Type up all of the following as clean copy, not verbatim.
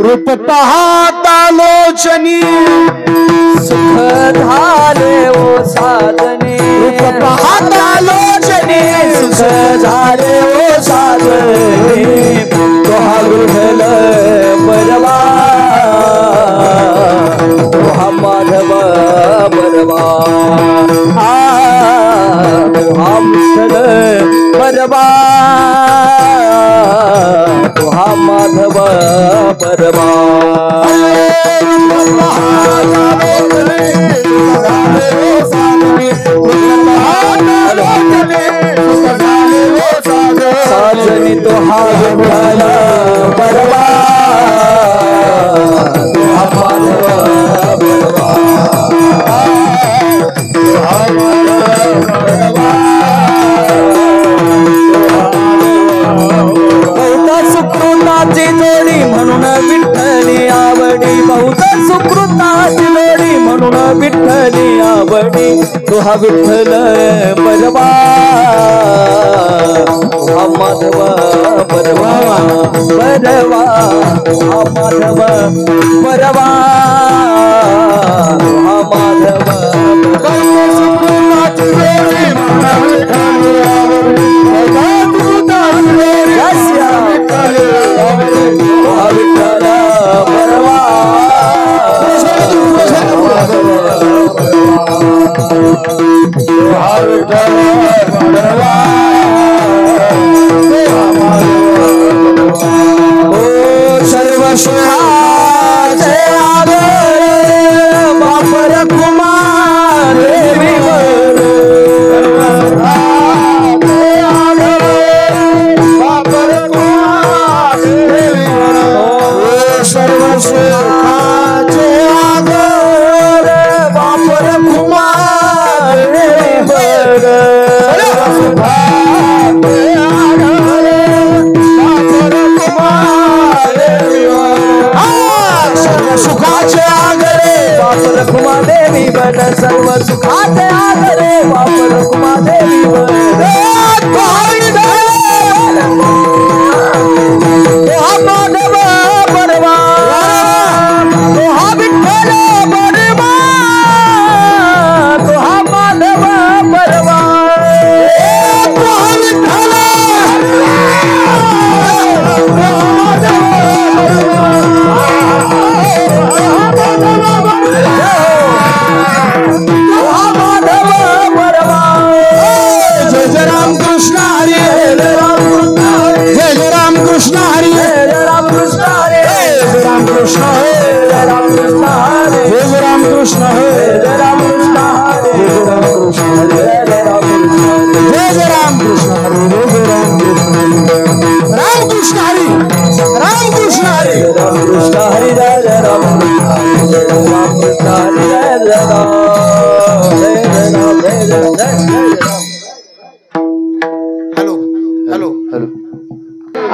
रूप पाहता लोचनी सुख झाले ओ साधने रूप पाहता लोचनी सुख झाले ओ साधने तोहा विठ्ठल परवा तोहा माधव परवा तोहा विठ्ठल परवा तोहा माधव परवा साजनी तोहा विठ्ठल परवा तोहा माधव परवा तोहा माधव परवा बहुत सुकृताची जोडी म्हणून विठ्ठली आवडी बहुत सुकृताची जोडी म्हणून विठ्ठली आवडी तोहा विठ्ठल परवा तोहा माधव परवा परवा तोहा माधव परवा तोहा माधव सर्व सुखाचे आगर बापर कुमार देवीवर बापर कुमार देवीवर सर्व सुखाचे आगर बापर कुमार देवीवर सुखाचे आगरे बापर कुमा देवी बन सर्व सुखाचे आगरे बापर कुमा देवी बन माधव परवा तोहा विठ्ठल परवा तोहा माधव परवा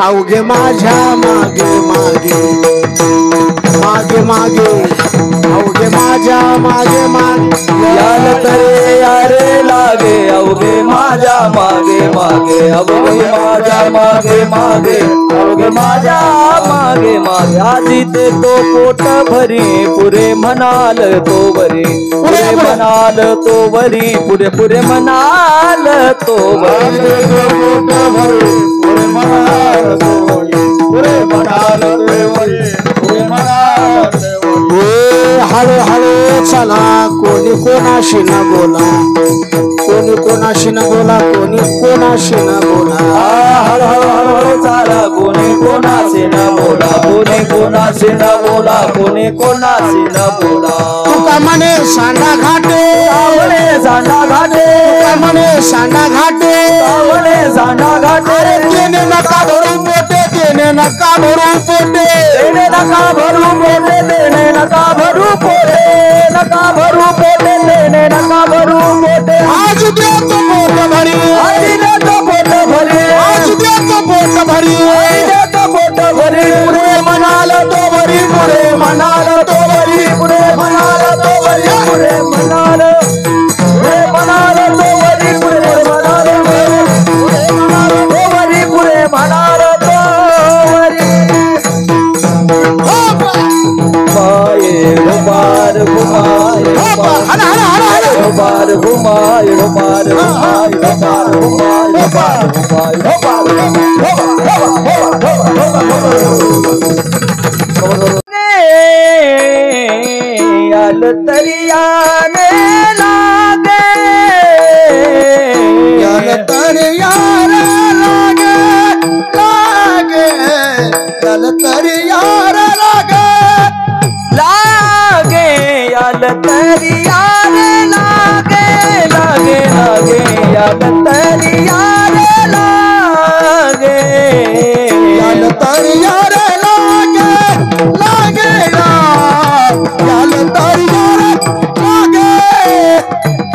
अवघे माझ्या मागे मागे मागे मागे अवघे माझ्या मागे मागे याल तरे यारे लागे अवघे माझ्या मागे मागे अवघे माझ्या मागे मागे अवघे माझ्या मागे मागे आजी ते तो पोट भरी पुरे म्हणाल तो वरी पुरे म्हणाल तो वरी पुरे पुरे म्हणाल तो वरी पोट भरी पुरे म्हणाल तो वरी पुरे म्हणाल तो वरी पुरे म्हणाल हळू हळू चला कोणी कोणाशी न बोला कोणी कोणाशी न बोला कोणी कोणाशी न बोला हळू हळू हळू चाला कोणी कोणी कोणाशी न बोला कोणी कोणाशी न बोला कोणी कोणाशी न बोला तुका म्हणे सांडा घाटे आवळे सांडा घाटे म्हणे सांडा घाटे आवळे सांडा घाटे देणे नका भरू पोटे देणे नका भरू पोटे देणे नका भरू पोटे देणे नका भरू पोटे नका भरू पोटे देणे नका भरू पोटे आज देतो पोट भरी आज देतो पोट भरी आज देतो पोट भरी देतो पोट भरी पुढे म्हणाल तो भरी पुढे म्हणाल तो भरी पुढे म्हणाल तो भरी पुढे म्हणाल पुढे म्हणाल तो भरी पुढे म्हणाल तो भरी पुढे म्हणाल तो भरी घुमाए घुमार घुमाए हना हना हना हना घुमार घुमाए घुमार घुमाए घुमार घुमाए घुमार याल तरियाने लागे याल तर यार लागे लागे याल तर यार लागे लागे याल तरियाने लागे लागे लागे याल तरियाने लागे याल तर यार लागे लागे याल तर यार लागे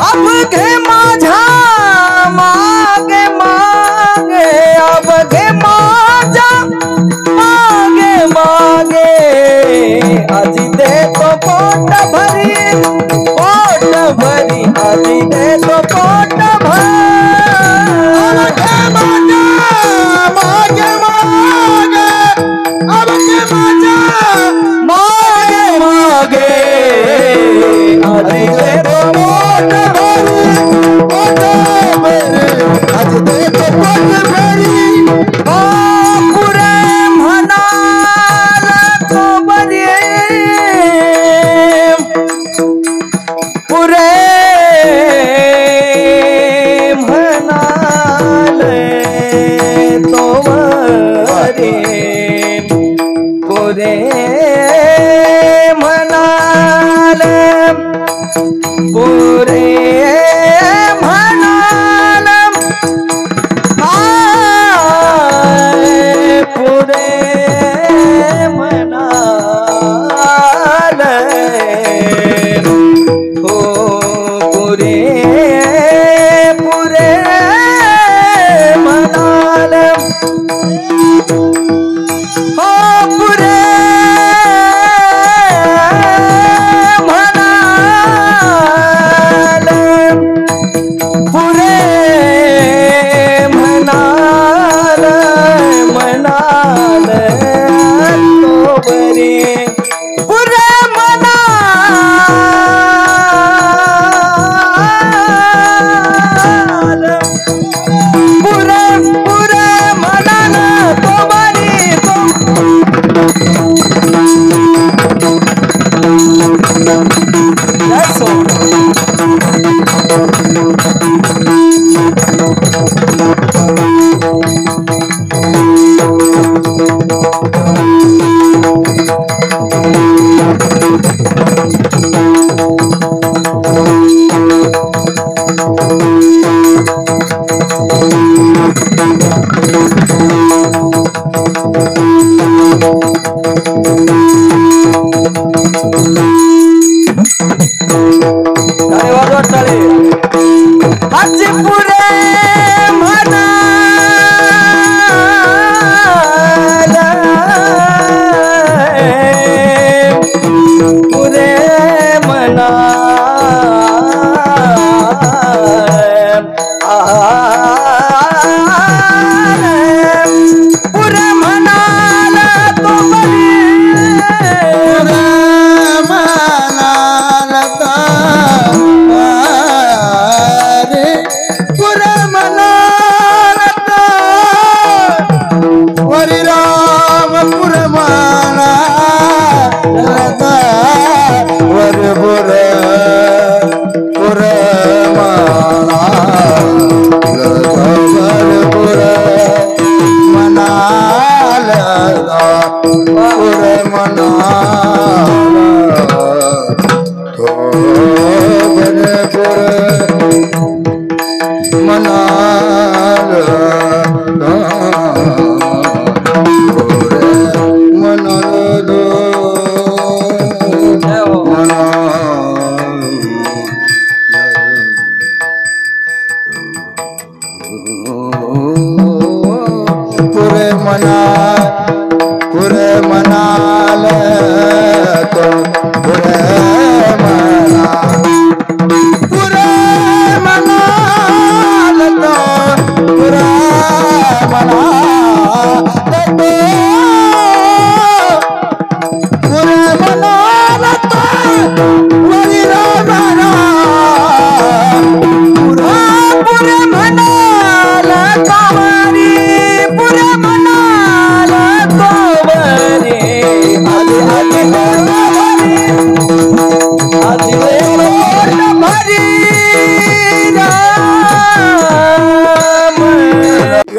अब घे माझा मागे मागे अब घे माझा मागे मागे आजी दे तो पोट भरी आजी दे तो पोट भरी मागे मागे मागे अब के मागे मागे मागे आजी दे तो पोट भरी पोट भरी आज दे तो पोट भरी पुरे म्हणाल तो बरी पुरे म्हणाल तो बरी पुरे म्हणाल पुरे म्हणाल पुरे म्हणाल हो पुरे पुरे म्हणाल हो पुरे म्हणाल पुरे म्हणाल म्हणाल तो बरे पुरे म्हणाल पुरे पुरे म्हणाल तो बरी तो That's all. टाळी वाजवा टाळी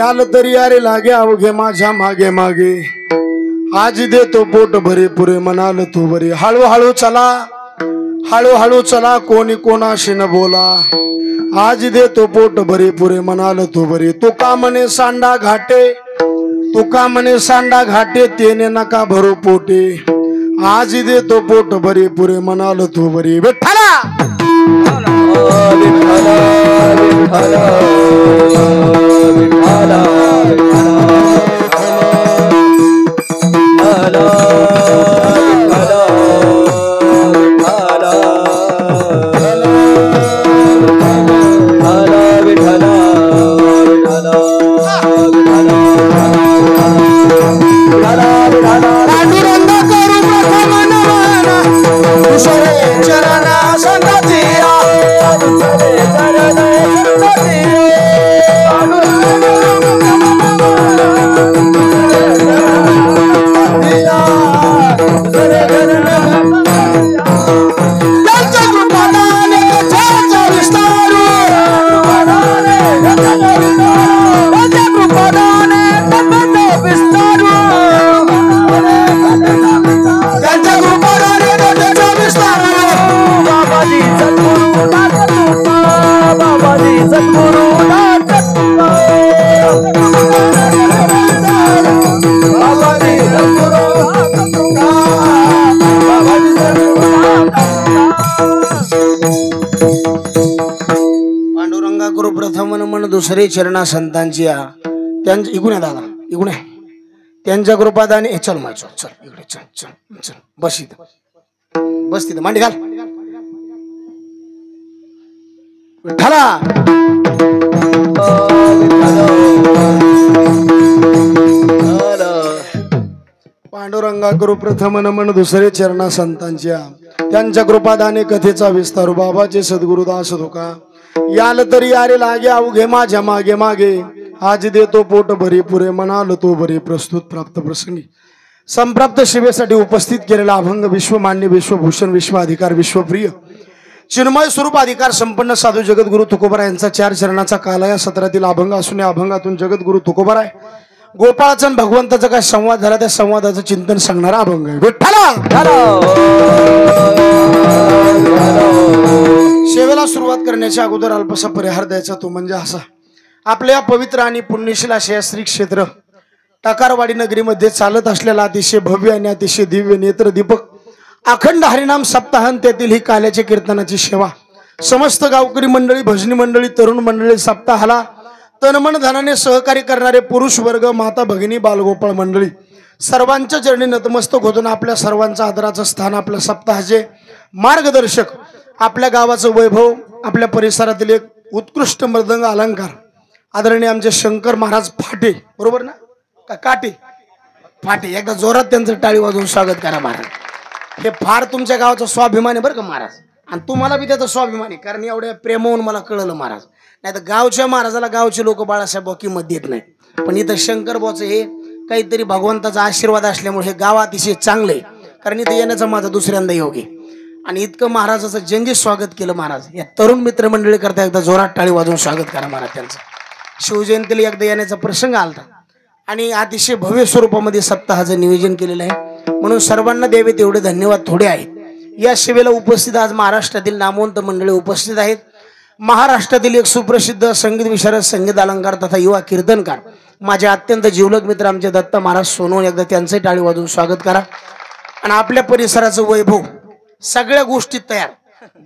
याल तरी अरे लागे अवघे माझ्या मागे मागे आज देतो पोट भरे पुरे म्हणाल तू बरे हळूहळू चला कोणी कोणाशी न बोला आज देतो पोट भरे पुरे म्हणाल तू बरे तुका म्हणे सांडा घाटे तेने नका भरू पोटे आज देतो पोट भरे पुरे म्हणाल तू बरे विठ्ठला पांडुरंगा गुरु प्रथम मन दुसरे चरणा संतांची त्यांच्या इकडे दादा इकडे त्यांच्या कृपात आणि चल मा चल इकडे चल चल चल बस इथं बस तिथं मांडी घाल विठ्ठला पांडुरंगा गुरु प्रथम नमन दुसरे चरणा संतांच्या त्यांच्या कृपादाने कथेचा विस्तार बाबाचे सद्गुरुदास धोका याल तरी अरे लागे अवघे माझ्या मागे मागे आज देतो पोट भरी पुरे म्हणाल तो बरे प्रस्तुत प्राप्त प्रसंगी संप्राप्त शिवेसाठी उपस्थित केलेला अभंग विश्वमान्य विश्वभूषण विश्वाधिकार विश्वप्रिय चिन्मय स्वरूप अधिकार संपन्न साधू जगद्गुरु तुकोबाराय यांचा 4 चरणाचा काल या सत्रातील अभंग असून या अभंगातून जगद्गुरु तुकोबाराय गोपाळाचा भगवंताचा काय संवाद झाला त्या संवादाचं चिंतन सांगणारा अभंग आहे विठ्ठला सेवेला सुरुवात करण्याच्या अगोदर अल्पसा परिहार द्यायचा तो म्हणजे असा आपल्या पवित्र आणि पुण्यशील अशा श्री क्षेत्र टकारवाडी नगरीमध्ये चालत असलेला अतिशय भव्य आणि अतिशय दिव्य नेत्र दीपक अखंड हरिनाम सप्ताहन त्यातील ही काल्याच्या कीर्तनाची सेवा समस्त गावकरी मंडळी भजनी मंडळी तरुण मंडळी सप्ताहाला तनमन धनाने सहकार्य करणारे पुरुष वर्ग माता भगिनी बालगोपाळ मंडळी सर्वांच्या चरणी नतमस्तक होऊन आपल्या सर्वांचं आदराचं स्थान आपल्या सप्ताहाचे मार्गदर्शक आपल्या गावाचं वैभव आपल्या परिसरातील एक उत्कृष्ट मृदंग अलंकार आदरणीय आमचे शंकर महाराज फाटे बरोबर ना का काटे फाटे एकदा जोरात त्यांचं टाळी वाजवून स्वागत करा महाराज हे फार तुमच्या गावाचा स्वाभिमान आहे बरं का महाराज आणि तुम्हाला बी त्याचा स्वाभिमान आहे कारण एवढ्या प्रेमावून मला कळलं महाराज नाही तर गावच्या महाराजाला गावचे लोक बाळासाहेब बॉ किंमत देत नाही पण इथं शंकर बॉचं हे काहीतरी भगवंताचा आशीर्वाद असल्यामुळे हे गाव अतिशय चांगलं आहे कारण इथं येण्याचा माझा दुसऱ्यांदा योग आहे आणि इतकं महाराजाचं जंगी स्वागत केलं महाराज या तरुण मित्रमंडळी करता एकदा जोरात टाळी वाजवून स्वागत करा महाराज त्यांचं शिवजयंतीला एकदा येण्याचा प्रसंग आलता आणि अतिशय भव्य स्वरूपामध्ये सप्ताहाचं नियोजन केलेलं आहे म्हणून सर्वांना द्यावे तेवढे धन्यवाद थोडे आहेत या सेवेला उपस्थित आज महाराष्ट्रातील नामवंत मंडळी उपस्थित आहेत महाराष्ट्रातील एक सुप्रसिद्ध संगीत विशारद संगीत अलंकार तथा युवा कीर्तनकार माझे अत्यंत जिवलग मित्र आमचे दत्त महाराज सोनवणे एकदा त्यांचे टाळी वाजवून स्वागत करा आणि आपल्या परिसराचं वैभव सगळ्या गोष्टी तयार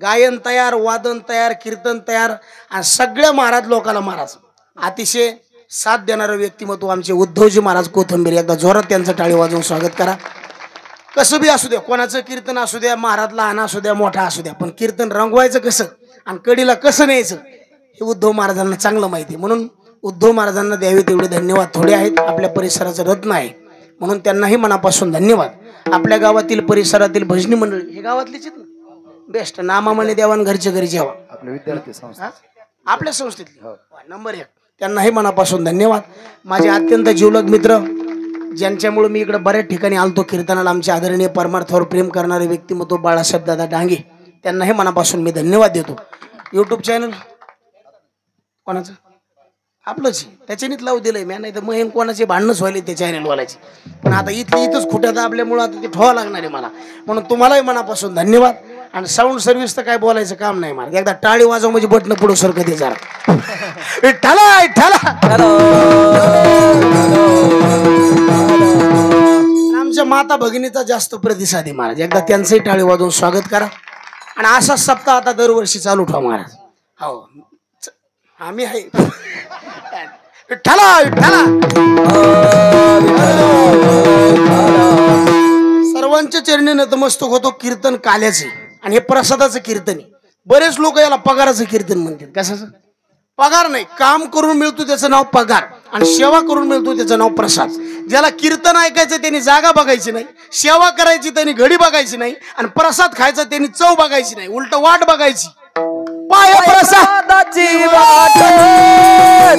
गायन तयार वादन तयार कीर्तन तयार आणि सगळ्या महाराज लोकांना महाराज अतिशय साथ देणारं व्यक्तिमत्व आमचे उद्धवजी महाराज कोथंबीर एकदा जोरात त्यांचं टाळी वाजवून स्वागत करा कसं बी असू द्या कोणाचं कीर्तन असू द्या महाराज लहान असू द्या मोठा असू द्या पण कीर्तन रंगवायचं कसं आणि कडीला कसं न्यायचं हे उद्धव महाराजांना चांगलं माहिती म्हणून उद्धव महाराजांना द्यावे तेवढे धन्यवाद थोडे आहेत आपल्या परिसराचं रत्न आहे म्हणून त्यांनाही मनापासून धन्यवाद आपल्या गावातील परिसरातील भजनी मंडळी हे गावातलीच आहेत ना बेस्ट नामामणे देवान घरचे घरी जेवा आपले विद्यार्थी संस्था आपल्या संस्थेतली नंबर 1 त्यांनाही मनापासून धन्यवाद माझे अत्यंत जिवलग मित्र ज्यांच्यामुळे मी इकडे बऱ्याच ठिकाणी आलतो कीर्तनाला आमचे आदरणीय परमार्थावर प्रेम करणारे व्यक्तिमत्व बाळासाहेब दादा डांगे त्यांनाही मनापासून मी धन्यवाद देतो यूट्यूब चॅनल कोणाचं आपलंच त्याच्यानीच लावू दिलंय मी, नाही तर मग कोणाचे भांडणच व्हायले ते चॅनल वालायचे. पण आता इथंच खुट्यात आपल्यामुळं आता ते ठेवा लागणार आहे मला. म्हणून तुम्हालाही मनापासून धन्यवाद. आणि साऊंड सर्व्हिस तर काय बोलायचं काम नाही मला. एकदा टाळी वाजव म्हणजे बटणं पुढं सरकत आहे जरा. विठ्ठला विठ्ठला. आमच्या माता भगिनीचा जास्त प्रतिसाद आहे महाराज. एकदा त्यांचंही टाळी वाजवून स्वागत करा. आणि असा सप्ताह आता दरवर्षी चालू ठेवा महाराज. हो आम्ही आहे. विठ्ठला विठ्ठला. सर्वांच्या चरणी नतमस्तक होतो. कीर्तन काल्याचे आणि हे प्रसादाचं कीर्तन आहे. बरेच लोक याला पगाराचं कीर्तन म्हणतात. कशाचं पगार नाही, काम करून मिळतो त्याचं नाव पगार, आणि सेवा करून मिळतो त्याचं नाव प्रसाद. ज्याला कीर्तन ऐकायचं त्यांनी जागा बघायची नाही, सेवा करायची त्यांनी घडी बघायची नाही, आणि प्रसाद खायचा त्यांनी चव बघायची नाही, उलट वाट बघायची. पाय प्रसादाची वाट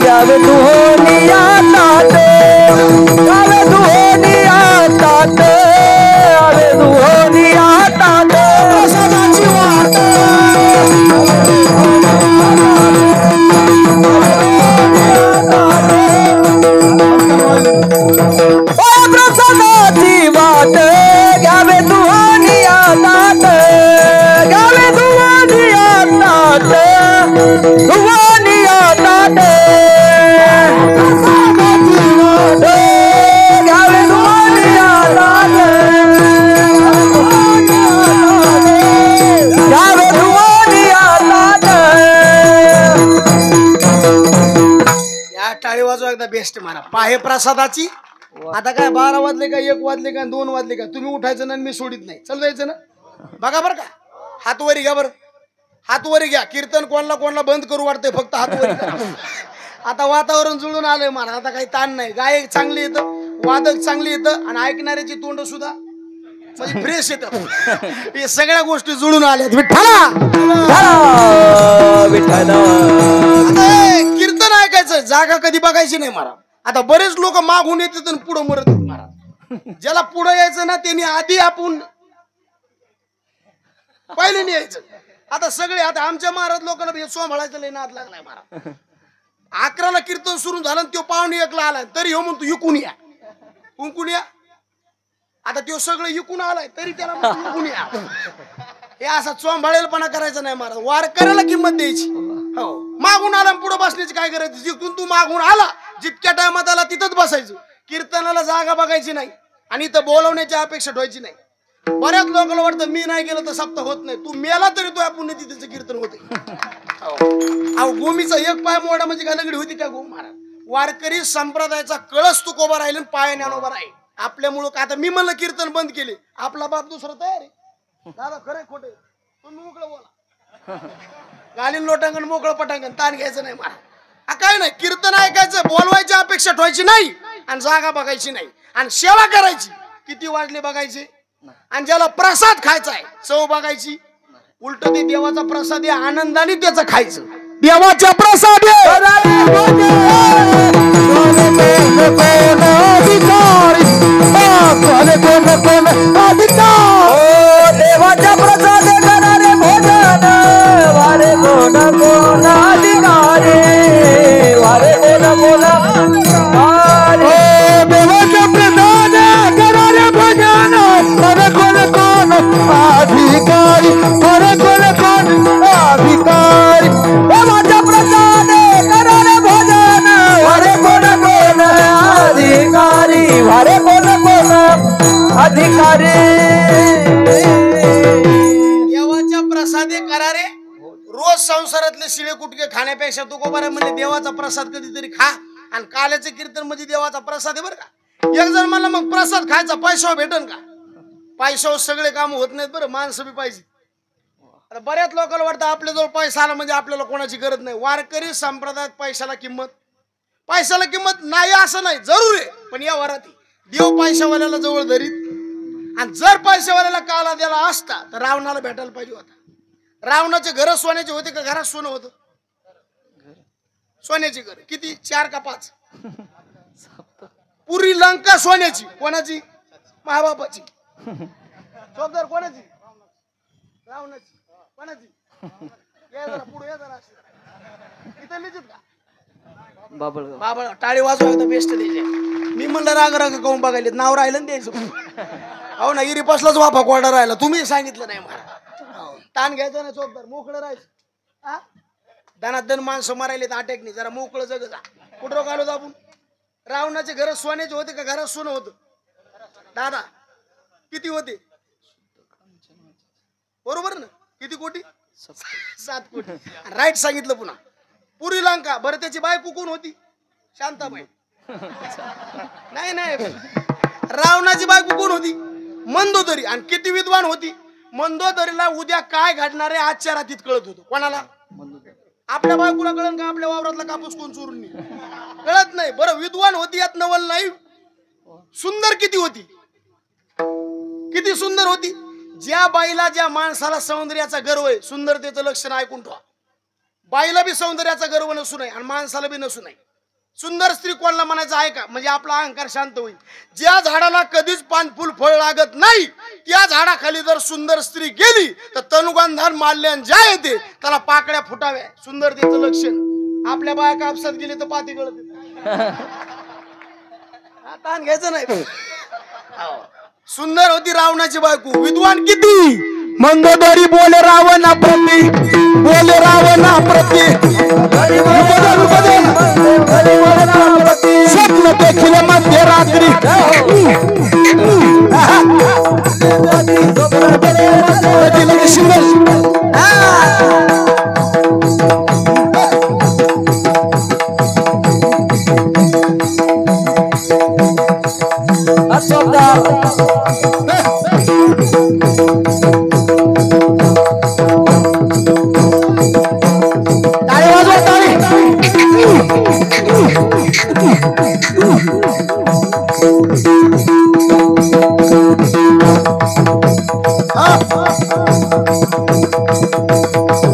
द्यावे दुहोनिया तात, द्यावे दुहोनिया तात, द्यावे दुहोनिया तात. प्रसादाची वाट प्रसादाची वाट घ्यावे दुहोनिया तात, घ्यावे दुहोनिया तात, दुहोनिया तात. प्रसादाची वाट घ्यावे दुहोनिया तात, घ्यावे दुहोनिया तात. या टाळी वाजवा एकदा बेस्ट मारा. पाहे प्रसादाची. आता काय 12 वाजले का 1 वाजले का 2 वाजले का तुम्ही उठायचं ना, मी सोडित नाही. चल जायचं ना. बघा बरं का, हात वरी घ्या. बरं हात वरी घ्या. कीर्तन कोणाला बंद करू वाटतंय, फक्त हात वरी करा. आता वातावरण जुळून आलंय मला. आता काही ताण नाही. गायक चांगली येतं, वादक चांगली येतं, आणि ऐकणाऱ्याची तोंड सुद्धा म्हणजे फ्रेश येतं. हे सगळ्या गोष्टी जुळून आल्यात. विठ्ठला विठ्ठला. कीर्तन ऐकायचं, जागा कधी बघायची नाही मला. आता बरेच लोक मागून येतात आणि पुढं मरत महाराज. ज्याला पुढं यायचं ना त्यांनी आधी आपण पहिले नाही यायचं. आता सगळे आता आमच्या महाराज लोकांना सोमाळायचं लय नाद लागलाय महाराज. 11ला कीर्तन सुरू झालं, तो 1:45 आलाय, तरी हो म्हणतो इकून या, उंकून या. आता तो सगळं इकून आलाय तरी त्याला म्हणतो इकून या. हे असा चोंभाळेलपणा करायचा नाही महाराज. वारकऱ्याला किंमत द्यायची. हो, मागून आला पुढे बसण्याची काय करायची. जिथून तू मागून आला, जितक्या टायमात आला तिथंच बसायचं. कीर्तनाला जागा बघायची नाही, आणि इथं बोलवण्याची अपेक्षा ठेवायची नाही. बऱ्याच लोकांना वाटतं मी नाही गेलो तर सप्ताह होत नाही. तू मेला तरी तो पुण्यतिथीचं कीर्तन होते. अहो गोमीचा एक पाय मोडा म्हणजे काय लगडी होती का गो महाराज. वारकरी संप्रदायाचा कळस तुकोबा राहील, पाय ज्ञानोबा राहील. आपल्यामुळं का आता मी म्हणलं कीर्तन बंद केले, आपला बाप दुसरा तयार आहे. दादा खरंय खोटे तुम्ही मोकळं बोला. गालीन लोटांगण मोकळं पटांगण ताण घ्यायचं नाही मला. काय नाही, कीर्तन ऐकायचं, बोलवायची अपेक्षा ठेवायची नाही, आणि जागा बघायची नाही, आणि सेवा करायची. किती वाजले बघायचे, आणि ज्याला प्रसाद खायचा आहे चव बघायची. उलट ते देवाचा प्रसाद आहे, आनंदाने त्याचं खायचं. देवाचा प्रसाद देवाच्या प्रसाद करणारे भोजन वारे कोण कोण अधिकारी, वारे कोण कोण देवाच्या प्रसाद करणारे भोजन वारे कोण कोण अधिकारी, वारे कोण कोण अधिकारी. देवाच्या प्रसाद करणारे भोजन वारे कोण कोण अधिकारी, वारे कोण कोण अधिकारी. देवाच्या प्रसादे करारे. रोज संसारातले शिळे कुटके खाण्यापेक्षा तू बरं म्हणजे देवाचा प्रसाद कधीतरी खा. आणि काल्याचे कीर्तन म्हणजे देवाचा प्रसाद आहे बरं का. एक जण मला मग प्रसाद खायचा पैशावर भेटन का. पैशावर सगळे काम होत नाहीत बरं, माणसं बी पाहिजे. आता बऱ्याच लोकांना वाटतं आपल्याजवळ पैसा आला म्हणजे आपल्याला कोणाची गरज नाही. वारकरी संप्रदायात पैशाला किंमत नाही असं नाही, जरूर आहे, पण या वरात देव पैशावाल्याला जवळ धरीत. आणि जर पैशावाल्याला काला द्याला असता तर रावणाला भेटायला पाहिजे होता. रावणाचे घर सोन्याचे होते का घरात सोनं होतं. सोन्याची घर किती 4 का 5. पुरी लंका सोन्याची. कोणाची. महाबापाची. चौकदार कोणाची. रावणाची. कोणाची. या जरा पुढे या जरा. इथं लिहित का बाबळगाव. बाबा टाळी वाजवायला बेस्ट द्यायचे. मी म्हणलं राग राग काऊन बघायला नाव राहिलं ना द्यायचं. हो ना इरीपासलाच वाफा कोरडा राहिला. तुम्ही सांगितलं नाही मला. ताण घ्यायचं ना चोपदार मोकळं राहायचं. दनात दन माणसं मारायले तर अटॅकनी जरा मोकळं जग जा. कुठं घालू आपण. रावणाचे घर सोन्याचे होते का घरात सोनं होतं दादा किती होते बरोबर ना किती कोटी 7 कोटी. राईट सांगितलं पुन्हा. पुरी लंका बरं त्याची बायको कोण होती शांताबाई. नाही नाही रावणाची बायको कोण होती मंदोदरी. आणि किती विद्वान होती मंदोदरीला उद्या काय घडणार आहे आजच्या रात्रीत कळत होतं. कोणाला आपल्या बायकोला कळण का आपल्या वावरातला कापूस कोण चोरून कळत नाही. बरं विद्वान होती यात नवल नाही. सुंदर किती होती किती सुंदर होती. ज्या बाईला ज्या माणसाला सौंदर्याचा गर्व आहे सुंदरतेचं लक्षण ऐकून ठेवा. बाईला बी सौंदर्याचा गर्व नसू नये आणि माणसाला बी नसू नये. सुंदर स्त्री कोणाला म्हणायचं आहे का म्हणजे आपला अहंकार शांत होईल. ज्या झाडाला कधीच पान फुल फळ लागत नाही त्या झाडाखाली जर सुंदर स्त्री गेली तर तनुगंधान माल्यान ज्या येते त्याला पाकड्या फुटाव्या. सुंदरतेचं लक्षण. आपल्या बाया कापसात गेली तर पाती गळत. ताण घ्यायचं नाही. सुंदर होती रावणाची बायको. विद्वान किती मंदोदरी बोले रावणा प्रती बोले रावणा प्रती स्वप्न देखील मध्यरात्री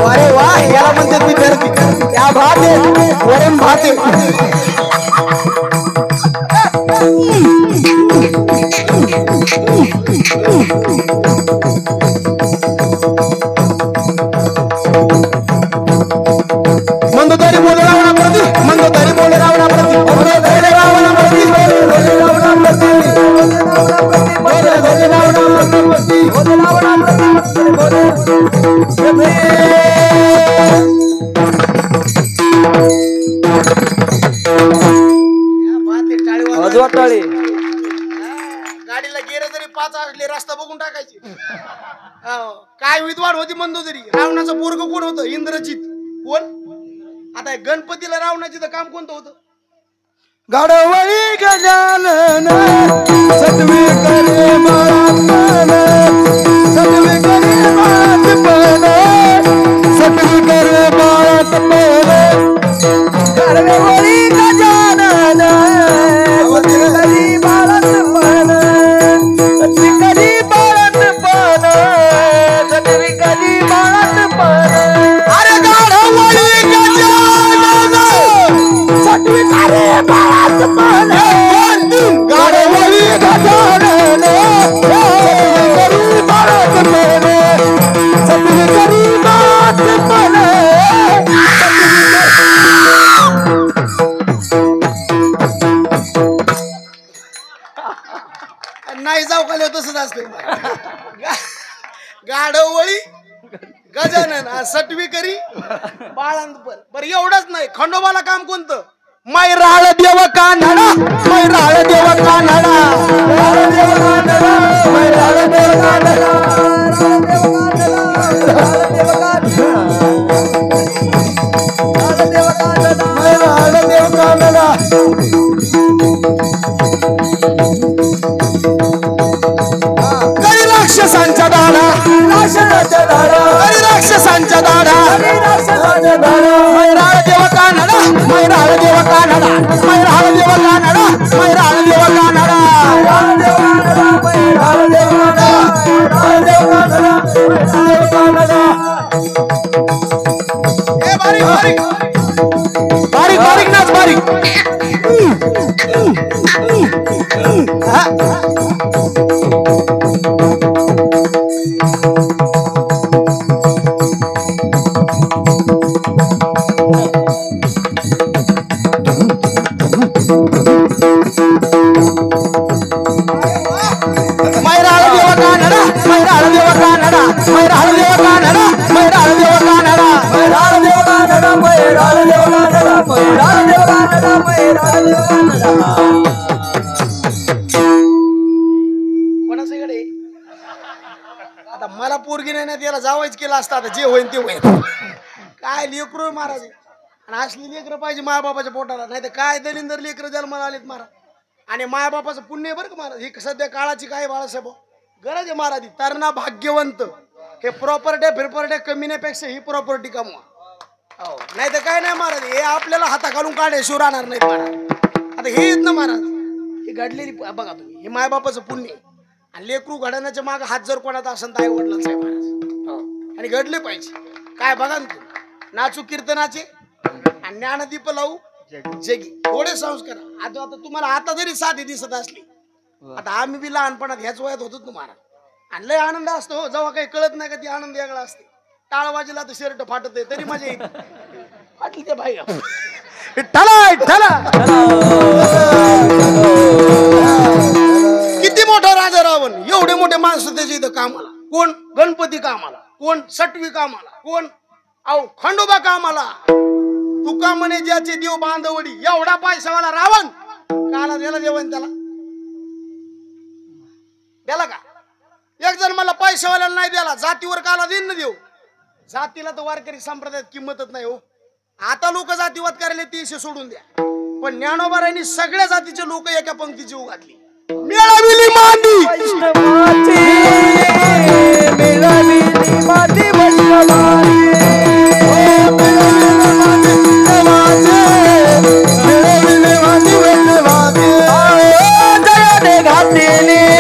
अरे वा याला म्हणतात विद्यार्थी त्या भाते वरम भाते. मंदोदरी बोले रावणा प्रती मंदोदरी बोले रावणा प्रती बोले रावणा प्रती बोले रावणा प्रती बोले रावणा प्रती बोले रावणा प्रती. गाडीला गेरे जरी 5 असले रस्ता बघून टाकायची. काय विद्वान होती मंदोदरी. रावणाचं पोरग कोण होतं इंद्रजित. कोण आता गणपतीला रावणाची तर काम कोणतं होतं गाडवळी गजानन सत्वे करे बाळापण सत्वे करे बाळापण सत्वे करे बाळापण गाडवळी गजानन सत्वे करे बाळापण सत्वे करे बाळापण सत्वे करे बाळापण. अरे गाडवळी गजानन सत्वे करे बाळापण गाडवळी गजानन सत्वे करे बाळापण सत्वे करे बाळापण. नाही जाऊ का तसंच असतं. गाडवळी गजानन सटवी करी बाळांपण. बरं एवढंच नाही खंडोबाला काम कोणतं मैराळ देव कान्हाडा मैराळ देव कान्हाडा मैराळ देव कान्हाडा मैराळ देव कान्हाडा. राक्षसांच्या दाडा राक्षसांच्या दाडा राक्षसांच्या दाडा मैराळ देव कान्हाडा मैराळ देव कान्हाडा मैराळ देव कान्हाडा मैराळ देव कान्हाडा मैराळ देव कान्हाडा. ए बारीक बारीक बारीक बारीक नाच बारीक. कोणाच्याकडे आता मला पोरगी नाही ना त्याला जावायच केला असता आता जे होईल ते होईल काय लेकरू आहे महाराज आणि असली लेकरं पाहिजे मायाबापाच्या पोटाला नाही तर काय दलिंदर लेकरं जन्माला आलेत महाराज आणि मायाबापाचं पुण्य आहे बरं का महाराज ही सध्या काळाची काय बाळासाहेब गरज आहे महाराज तरणा भाग्यवंत हे प्रॉपर्टी फिरपर्ट्या कमी नाहीपेक्षा ही प्रॉपर्टी कमवा हो नाही तर काय नाही महाराज हे आपल्याला हाता घालून काढ्याशिवाय राहणार नाही महाराज आता हे येत ना महाराज ही घडलेली बघा तुम्ही हे मायबापाचं पुण्य आणि लेकरू घडण्याच्या मागे हात जर कोणाचा असेल तर आई वडिलांचा आहे महाराज हो आणि घडले पाहिजे काय बघा ना तुम्ही नाचू कीर्तनाचे आणि ज्ञानदीप लावू जगी थोडे संस्कार आता तुम्हाला आता जरी साधी दिसत असली आता आम्ही बी लहानपणात ह्याच वयात होतो तुम्हाला आणि लय आनंद असतो हो जेव्हा काही कळत नाही का ती आनंद वेगळा असते टाळ वाजेला तर शर्ट फाटत आहे तरी मजा येईल फाटली ते भाई किती मोठा राजा रावण एवढे मोठे माणसं त्याच्या इथं कामाला कोण गणपती कामाला कोण सटवी कामाला कोण अहो खंडोबा कामाला तुका म्हणे ज्याचे देव बांधवडी एवढा पैशावाला रावण काला द्याला जेवण त्याला का एक जण मला पैशावाल्याला नाही द्याला जातीवर काला देईन ना देव जातीला तर वारकरी संप्रदायात किंमतच नाही हो आता लोक जातीवाद करायला तीनशे सोडून द्या पण ज्ञानोबारांनी सगळ्या जातीचे लोक एका पंक्तीची उघडली मिळाविली मांदी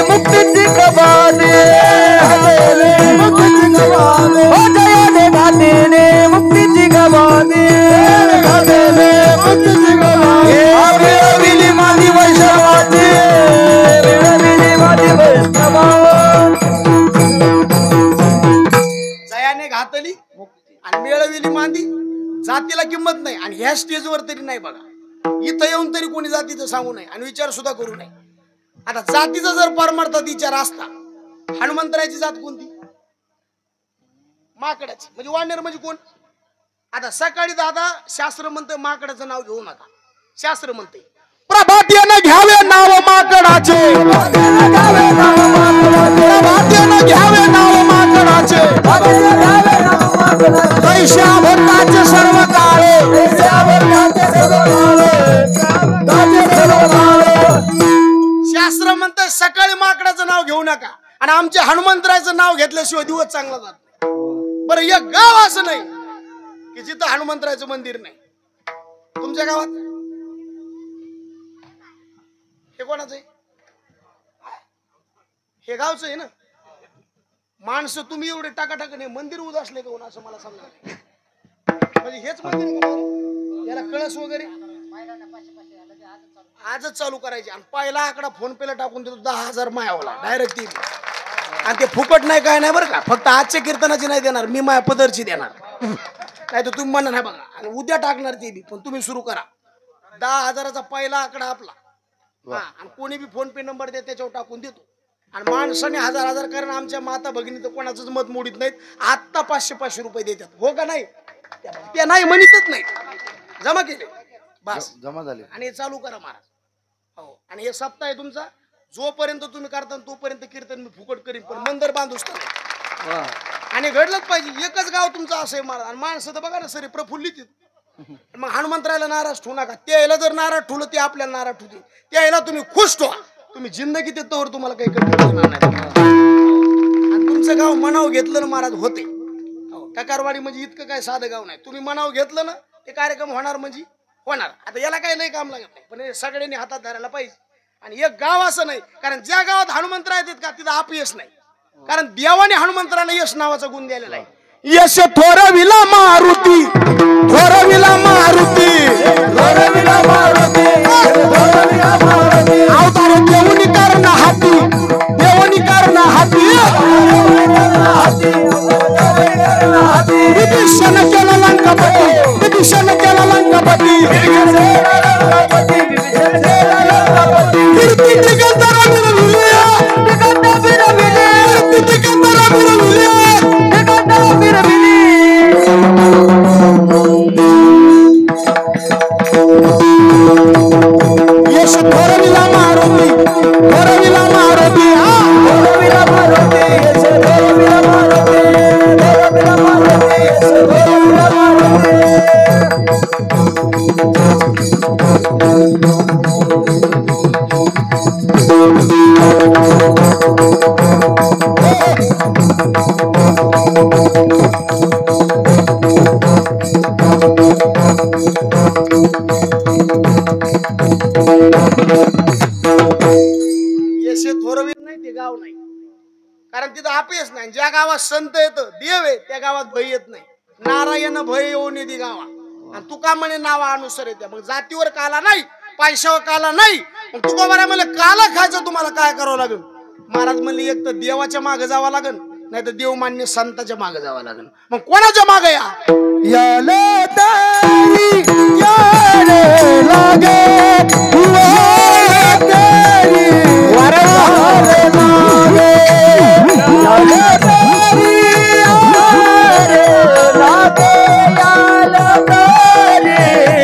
मुक्तीची कबाने मुक्तीची कबाने माझी वैष्णवाची जयाने घातली आणि मिळविली मांदी जातीला किंमत नाही आणि ह्या स्टेजवर तरी नाही बघा इथं येऊन तरी कोणी जातीचं सांगू नये आणि विचार सुद्धा करू नये आता जातीचा जर परमार्थात विचार असता हनुमंतरायची जात कोणती माकडाची म्हणजे वानेर म्हणजे कोण आता सकाळी दादा शास्त्र म्हणते माकडाचं नाव घेऊ नका शास्त्र म्हणते प्रभातीने घ्यावे नाव माकडाचे प्रभातीने घ्यावे नाव माकडाचे पैशाभरणाचे सर्व काळे शास्त्र म्हणते सकाळी माकडाचं नाव घेऊ नका आणि आमच्या हनुमंतरायचं नाव घेतल्याशिवाय दिवस चांगला जात बरं एक गाव असं नाही की जिथं हनुमंतरायचं मंदिर नाही तुमच्या गावात हे कोणाचं आहे हे गावचं आहे ना माणसं तुम्ही एवढे टाकाटाक नाही मंदिर उदासले का असं मला समजा म्हणजे हेच मंदिर याला कळस वगैरे आजच चालू करायचे आणि पहिला आकडा फोन पेला टाकून देतो 10,000 मायावला डायरेक्ट ती आणि ते फुकट नाही काय नाही बरं का फक्त आजच्या कीर्तनाची नाही देणार मी माया पदरची देणार नाही तर तुम्ही म्हणा नाही बघा आणि उद्या टाकणार ते बी पण तुम्ही सुरू करा 10,000चा पहिला आकडा आपला हा आणि कोणी बी फोन पे नंबर दे त्याच्यावर टाकून देतो आणि माणसाने 1000 कारण आमच्या माता भगिनी तर कोणाचंच मत मोडीत नाहीत आत्ता 500 रुपये देतात हो का नाही त्या नाही म्हणतच नाही जमा केले बस जमा झाले आणि हे चालू करा महाराज हो आणि हे सप्ताह आहे तुमचा जोपर्यंत तुम्ही करता तोपर्यंत कीर्तन मी फुकट करीन पण मंदिर बांधूच आणि घडलंच पाहिजे एकच गाव तुमचं असं आहे महाराज आणि माणसं तर बघा ना सर प्रफुल्लित मग हनुमंतरायला नाराज ठेवू नका त्याला जर नाराज ठेवलं ते आपल्याला नाराज ठेवते त्याला तुम्ही खुश ठेवा तुम्ही जिंदगी देतोवर तुम्हाला काही कमी होणार नाही आणि तुमचं गाव मनाव घेतलं ना महाराज होते टकारवाडी म्हणजे इतकं काय साधं गाव नाही तुम्ही मनाव घेतलं ना ते कार्यक्रम होणार म्हणजे होणार आता याला काही लई काम लागत नाही पण सगळ्यांनी हातात धरायला पाहिजे आणि एक गाव असं नाही कारण ज्या गावात हनुमंतराय येतात का तिथं अपयश नाही कारण देवाने हनुमंतराला यश नावाचा गुण दिलेला आहे यश थोरविला मारुती थोरविला मारुती थोरविला मारुती अवतार देवनी करण हाती देवनी करण हाती विभीषण केला लंकापती विभीषण केला लंकापती कीर्ती दिगंबरा विरविल्या दिगंबरा विरविल्या कीर्ती दिगंबरा विरविल्या दिगंबरा विरविल्या यशे थोरवीर नाही ते गाव नाही, कारण तिथं आपयच नाही. ज्या गावात संत येतं देव आहे त्या गावात भय येत नाही. नारायण भय येऊन येते गावा, आणि तुका म्हणे नावा अनुसार येते. मग जातीवर काला नाही, पैशावर काला नाही. मग तुका बरं म्हणले काला खायचं तुम्हाला काय करावं लागेल? महाराज म्हणले एक तर देवाच्या मागे जावं लागेल, नाही तर देवमान्य संताच्या मागे जावं लागेल. मग कोणाच्या मागे या? याले तारी यारे लागे तेरी वारे लागे याले तारी यारे लागे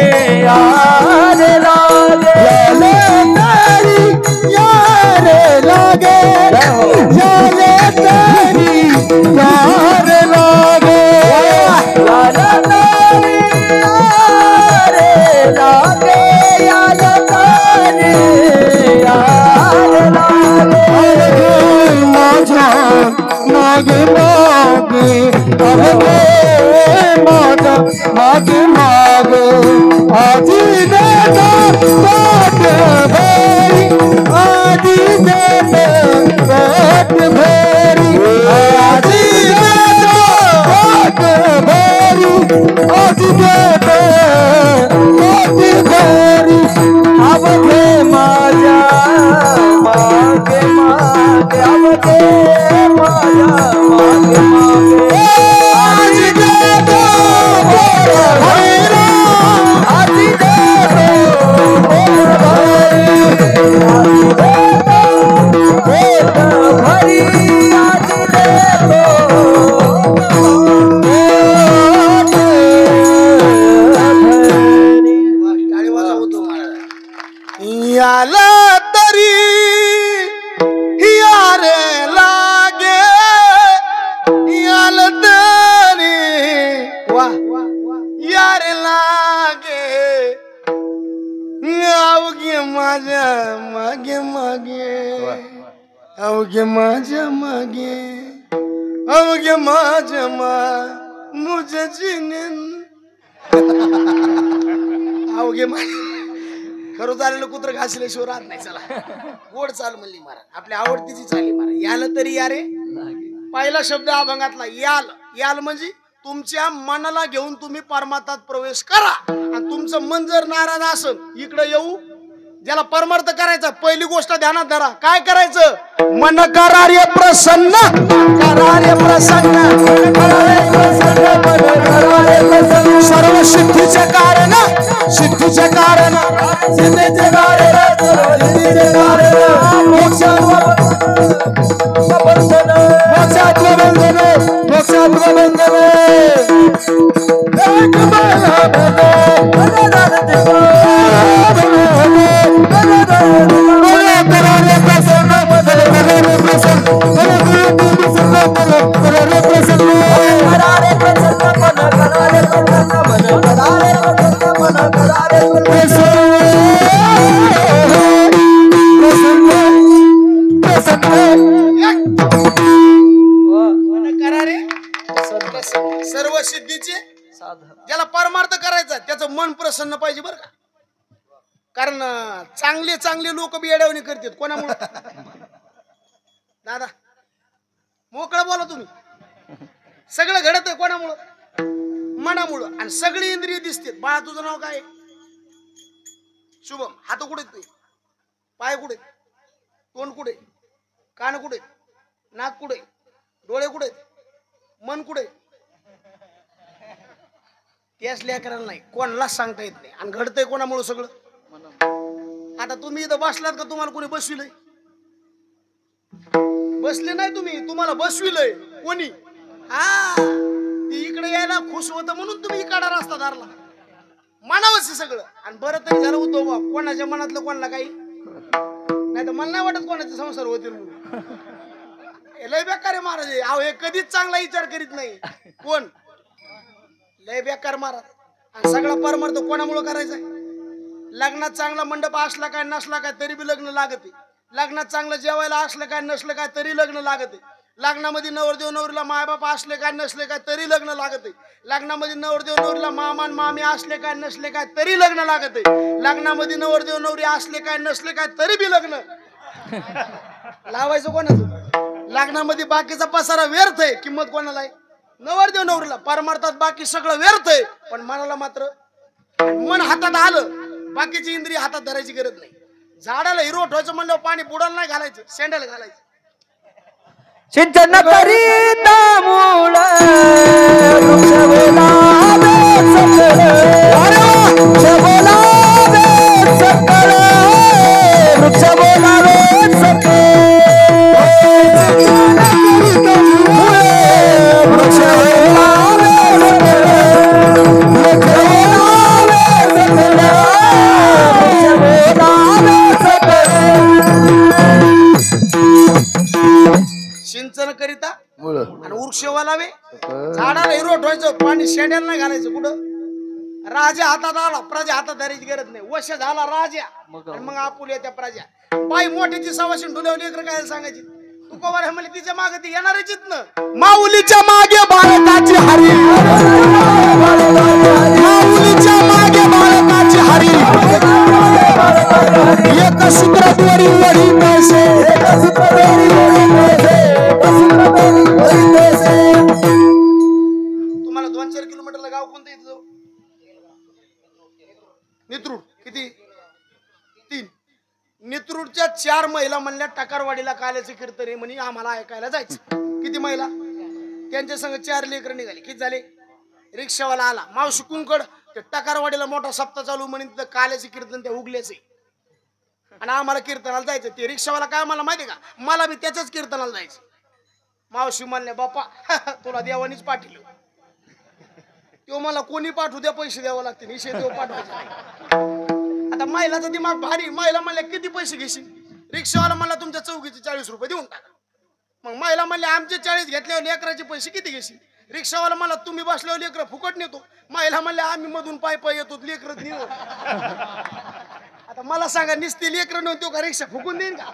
याले तारी यारे लागे याले तारी यारे लागे याले तारी यारे लागे याले तारी यारे लागे याले तारी यारे लागे माझा मागे मागे अबे माझा मागे मागे आजी देता बाट भरी आजी देता बाट भरी आजी देता बाट भरी आजी देता बाट भरी अब घे माझा मागे मागे अब घे माझा मागे मागे आजी देता भैरा आजी देता भरी आजी देता टाळी वाजवतो महाराज. याला तरी यारे लागे याल तरी वा यारे लागे अवघे माझ्या मागे मागे अवघे माझ्या मागे अवघे माझ्या मुझे जीने अवघे खरं झालेलं कुत्र घासल्याशिवाय राहत नाही. चला गोड चाल म्हणली महाराज, आपल्या आवडतीची चालली महाराज. याल तरी यारे पहिला शब्द अभंगातला याल. याल म्हणजे तुमच्या मनाला घेऊन तुम्ही परमार्थात प्रवेश करा. आणि तुमचं मन जर नाराज असेल इकडे येऊ, ज्याला परमार्थ करायचा पहिली गोष्ट ध्यानात धरा. काय करायचं? मन करार्य प्रसन्न करार्य प्रसन्न सर्व सिद्धीचे कारण सिद्धीचे कारण सिद्धीचे कारण सर्व सिद्धीचे ज्याला परमार्थ करायचा त्याचं मन प्रसन्न पाहिजे बरं का. कारण चांगले चांगले लोक बी येड्यावणी करतात. कोणामुळे? दादा मोकळं बोला तुम्ही. सगळं घडत आहे कोणामुळं? मनामुळं. आणि सगळी इंद्रिय दिसते. बाळा तुझं नाव काय? शुभम. हात कुठे? पाय कुठे? तोंड कुठे? कान कुठे? नाक कुठे? डोळे कुठे? मन कुठे? त्याच लेकराला नाही, कोणालाच सांगता येत नाही. आणि घडतंय कोणामुळे सगळं? आता तुम्ही इथं बसलात का तुम्हाला कोणी बसविलंय? बसले नाही तुम्ही, तुम्हाला बसविलंय कोणी? हा ती इकडे यायला खुश होतं म्हणून तुम्ही इकडे रस्ता धरला. मानावंच सगळं. आणि बरं तरी झालं होतो बा, कोणाच्या मनातलं कोणाला काही नाही तर मला नाही वाटत कोणाचे संसार होतील म्हणून. लय बेकार आहे महाराज. अहो हे कधीच चांगला विचार करीत नाही. कोण? लय बेकार महाराज. आणि सगळा परमार्थ कोणामुळे करायचा? लग्नात चांगला मंडप असला काय नसला काय तरी बी लग्न लागते. लग्नात चांगलं जेवायला असलं काय नसलं काय तरी लग्न लागते. लग्नामध्ये नवरदेव नवरीला मायबाप असले काय नसले काय तरी लग्न लागत आहे. लग्नामध्ये नवरदेव नवरीला मामा मामी असले काय नसले काय तरी लग्न लागत आहे. लग्नामध्ये नवरदेव नवरी असले काय नसले काय तरी बी लग्न लावायचं कोणाचं. लग्नामध्ये बाकीचा पसारा व्यर्थ आहे, किंमत कोणाला आहे? नवरदेव नवरीला. परमार्थात बाकी सगळं व्यर्थ आहे, पण मनाला मात्र मन हातात आलं, बाकीची इंद्रिय हातात धरायची गरज नाही. झाडाला हिरो ठेवायचं म्हणल्यावर पाणी बुडाला नाही घालायचं, सँडल घालायचं. सिंचन करीता मूळ वृक्ष बोलावे सकळ, वृक्ष बोलावे सकळ, वृक्ष बोलावे सकळ, वृक्ष बोलावे सिंचन करिता आणि वृक्ष वालावे, झाडाला हिरो ठेवायचं, पाणी शेंड्याला नाही घालायचं. कुठं? राजा हातात आला, प्रजा हातात धरायची गरज नाही. वश झाला राजा आणि मग आपुल्या त्या प्रजा. बाई मोठीची सवाशीन डुल्यावर लेकर काय सांगायची? तू कवर आहे म्हणजे तिच्या मागे ती येणारच ना. माऊलीच्या मागे बाळकाची हरी, माऊलीच्या मागे बाळकाची हरी, एक सूत्राद्वारी वडी पैसे, तुम्हाला 2-4 किलोमीटरला गाव कोणतं येतं? नेत्रूड. किती? 3. नेत्रूडच्या 4 महिला म्हणल्या टकारवाडीला काल्याचं कीर्तन आहे म्हणे, आम्हाला ऐकायला जायचं. किती महिला? त्यांच्या संग 4 लेकर निघाले. किती झाले? रिक्षावाला आला, मावशी कुंकड ते टकारवाडीला मोठा सप्ताह चालू म्हणे, तिथं काल्याचं कीर्तन त्या उगल्याच आहे आणि आम्हाला कीर्तनाला जायचं. ते रिक्षावाला काय मला माहिती का, मला बी त्याच्याच कीर्तनाला जायचं. मावशी म्हणले बापा तुला देवानीच पाठवलं. तो मला कोणी पाठवू द्या, पैसे द्यावं लागते, निषेध देव पाठवायचे नाही. आता महिलाचा दिमाग भारी. महिला म्हणल्या किती पैसे घेशील? रिक्षावाला म्हणला तुमच्या चौकीचे 40 रुपये देऊन टाका. मग महिला म्हणले आमचे 40 घेतल्यावर लेकराचे पैसे किती घेशील? रिक्षावाला मला तुम्ही बसल्यावर लेकर फुकट नेतो. महिला म्हणल्या आम्ही मधून पाय पाय येतो, लेकर नेऊ. आता मला सांगा, निसती लेकर नव्हती का रिक्षा फुकून देईन का?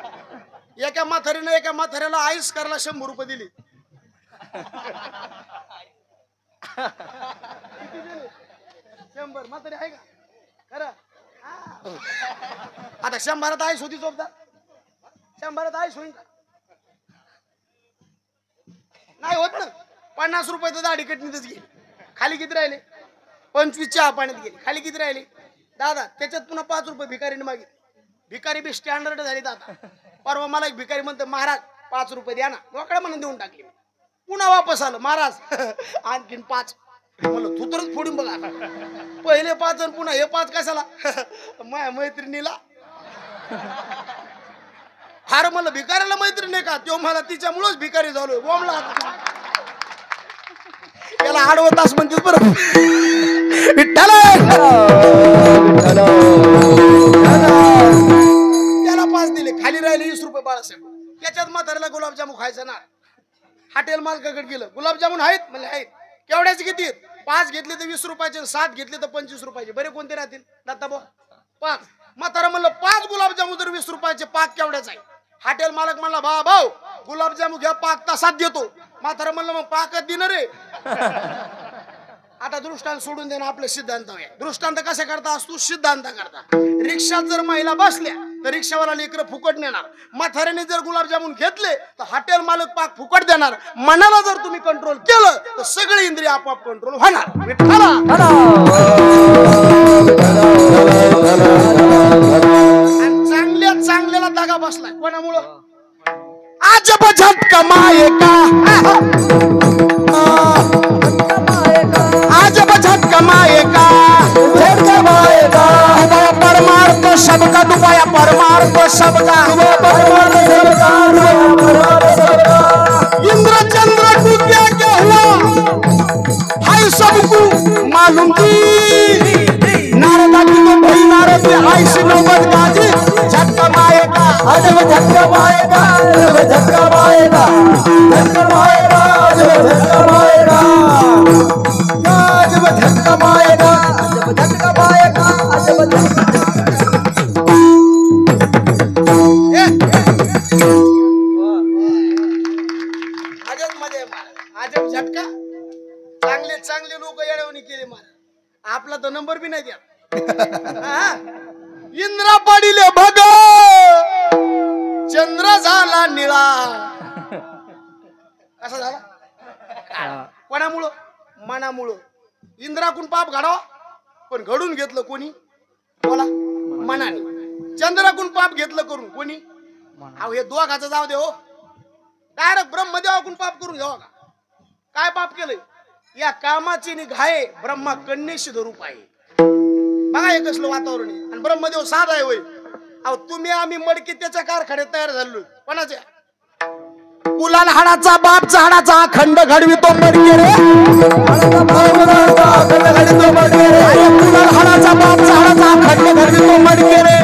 एका म्हाताऱ्याला आईस करायला 100 रुपये दिली. 100 म्हातारी आहे का खरं? आता 100त आईस होती चोपदार? 100त आईस होईन का? नाही होत ना. 50 रुपये तर दाढी कटणीतच गेली. खाली किती राहिले? 25 चहा पाण्यात गेली. खाली किती राहिले? दादा त्याच्यात पुन्हा 5 रुपये भिकारीने मागितले. भिकारी बी स्टँडर्ड झाली दादा. परवा मला एक भिकारी म्हणतो महाराज 5 रुपये द्या ना, मोकळ्या म्हणून देऊन टाकली. पुन्हा वापस आलं, महाराज आणखीन 5. म्हणलं तू तरच फोडून बघा, पहिले 5 आणि पुन्हा हे 5 कशाला? माझ्या मैत्रिणीला. हार म्हणलं भिकारीला मैत्रीण आहे का? तो मला तिच्यामुळेच भिकारी झालोय. बोंबला याला आडवं तास म्हणतेस बरं. त्याला 5 दिले, खाली राहिले 20 रुपये बाळासाहेब. त्याच्यात म्हाताऱ्याला गुलाबजामून खायचं ना. हॉटेल मालकाकडे गेलं, गुलाबजामुन आहेत म्हणजे आहेत. केवढ्याचे किती? 5 घेतले तर 20 रुपयाचे, 7 घेतले तर 25 रुपयाचे. बरे कोणते राहतील दाता भाऊ? 5. म्हातारा म्हणलं 5 गुलाबजामुन जर 20 रुपयाचे, पाक केवढ्याच आहे? हॉटेल मालक म्हणला भाऊ गुलाबजामुन घ्या, पाक तासात देतो. म्हातारा म्हणलं मग पाकच देणार रे. आता दृष्टांत सोडून देणं आपलं सिद्धांत आहे. दृष्टांत कसे करता असतो? सिद्धांत करता. रिक्षात जर महिला बसल्या तर रिक्षावाला लेकर फुकट नेणार. म्हाताऱ्याने जर गुलाबजामुन घेतले तर हॉटेल मालक पाक फुकट देणार. मनाला जर तुम्ही कंट्रोल केलं तर सगळे इंद्रिय आपोआप कंट्रोल होणार. चांगल्या चांगल्याला दगा बसलाय कोणामुळं? अजब झटका माये का, अजब झटका माये का, झटका माये का, परमार्थ सबका दुबाया, परमार्थ सबका, परमार्थ सबका, इंद्र चंद्र को क्या क्या हुआ है सबको मालूम थी. नारदा की तो भाई नारद आई सी नौबत गाजी. झटका माएगा अजब झटका माएगा, अजब झटका माएगा, झटका माएगा, अजब झटका माएगा, अजब झटका माएगा, अजब झटका माएगा, अजब झटका. घडावा, पण घडून घेतलं कोणी? बोला, मनाने. चंद्राकून पाप घेतलं करून कोणी? अहो हे दोघाचं जाऊ दे हो, डायरेक्ट ब्रह्मदेवाकून पाप करून घ्यावा का? काय पाप केलंय? या कामाची निघाय ब्रह्मा कन्येशी रूप आहे. बघा हे कसलं वातावरण आहे. आणि ब्रह्मदेव साधा आहे होय. अहो तुम्ही आम्ही मडकी त्याच्या कारखान्यात तयार झालो. कोणाच्या? कुलाल हाडाचा बाप झाडाचा खंड घडवितो मडके रे. कुलाल हाडाचा बाप झाडाचा खंड घडवितो मडके रे.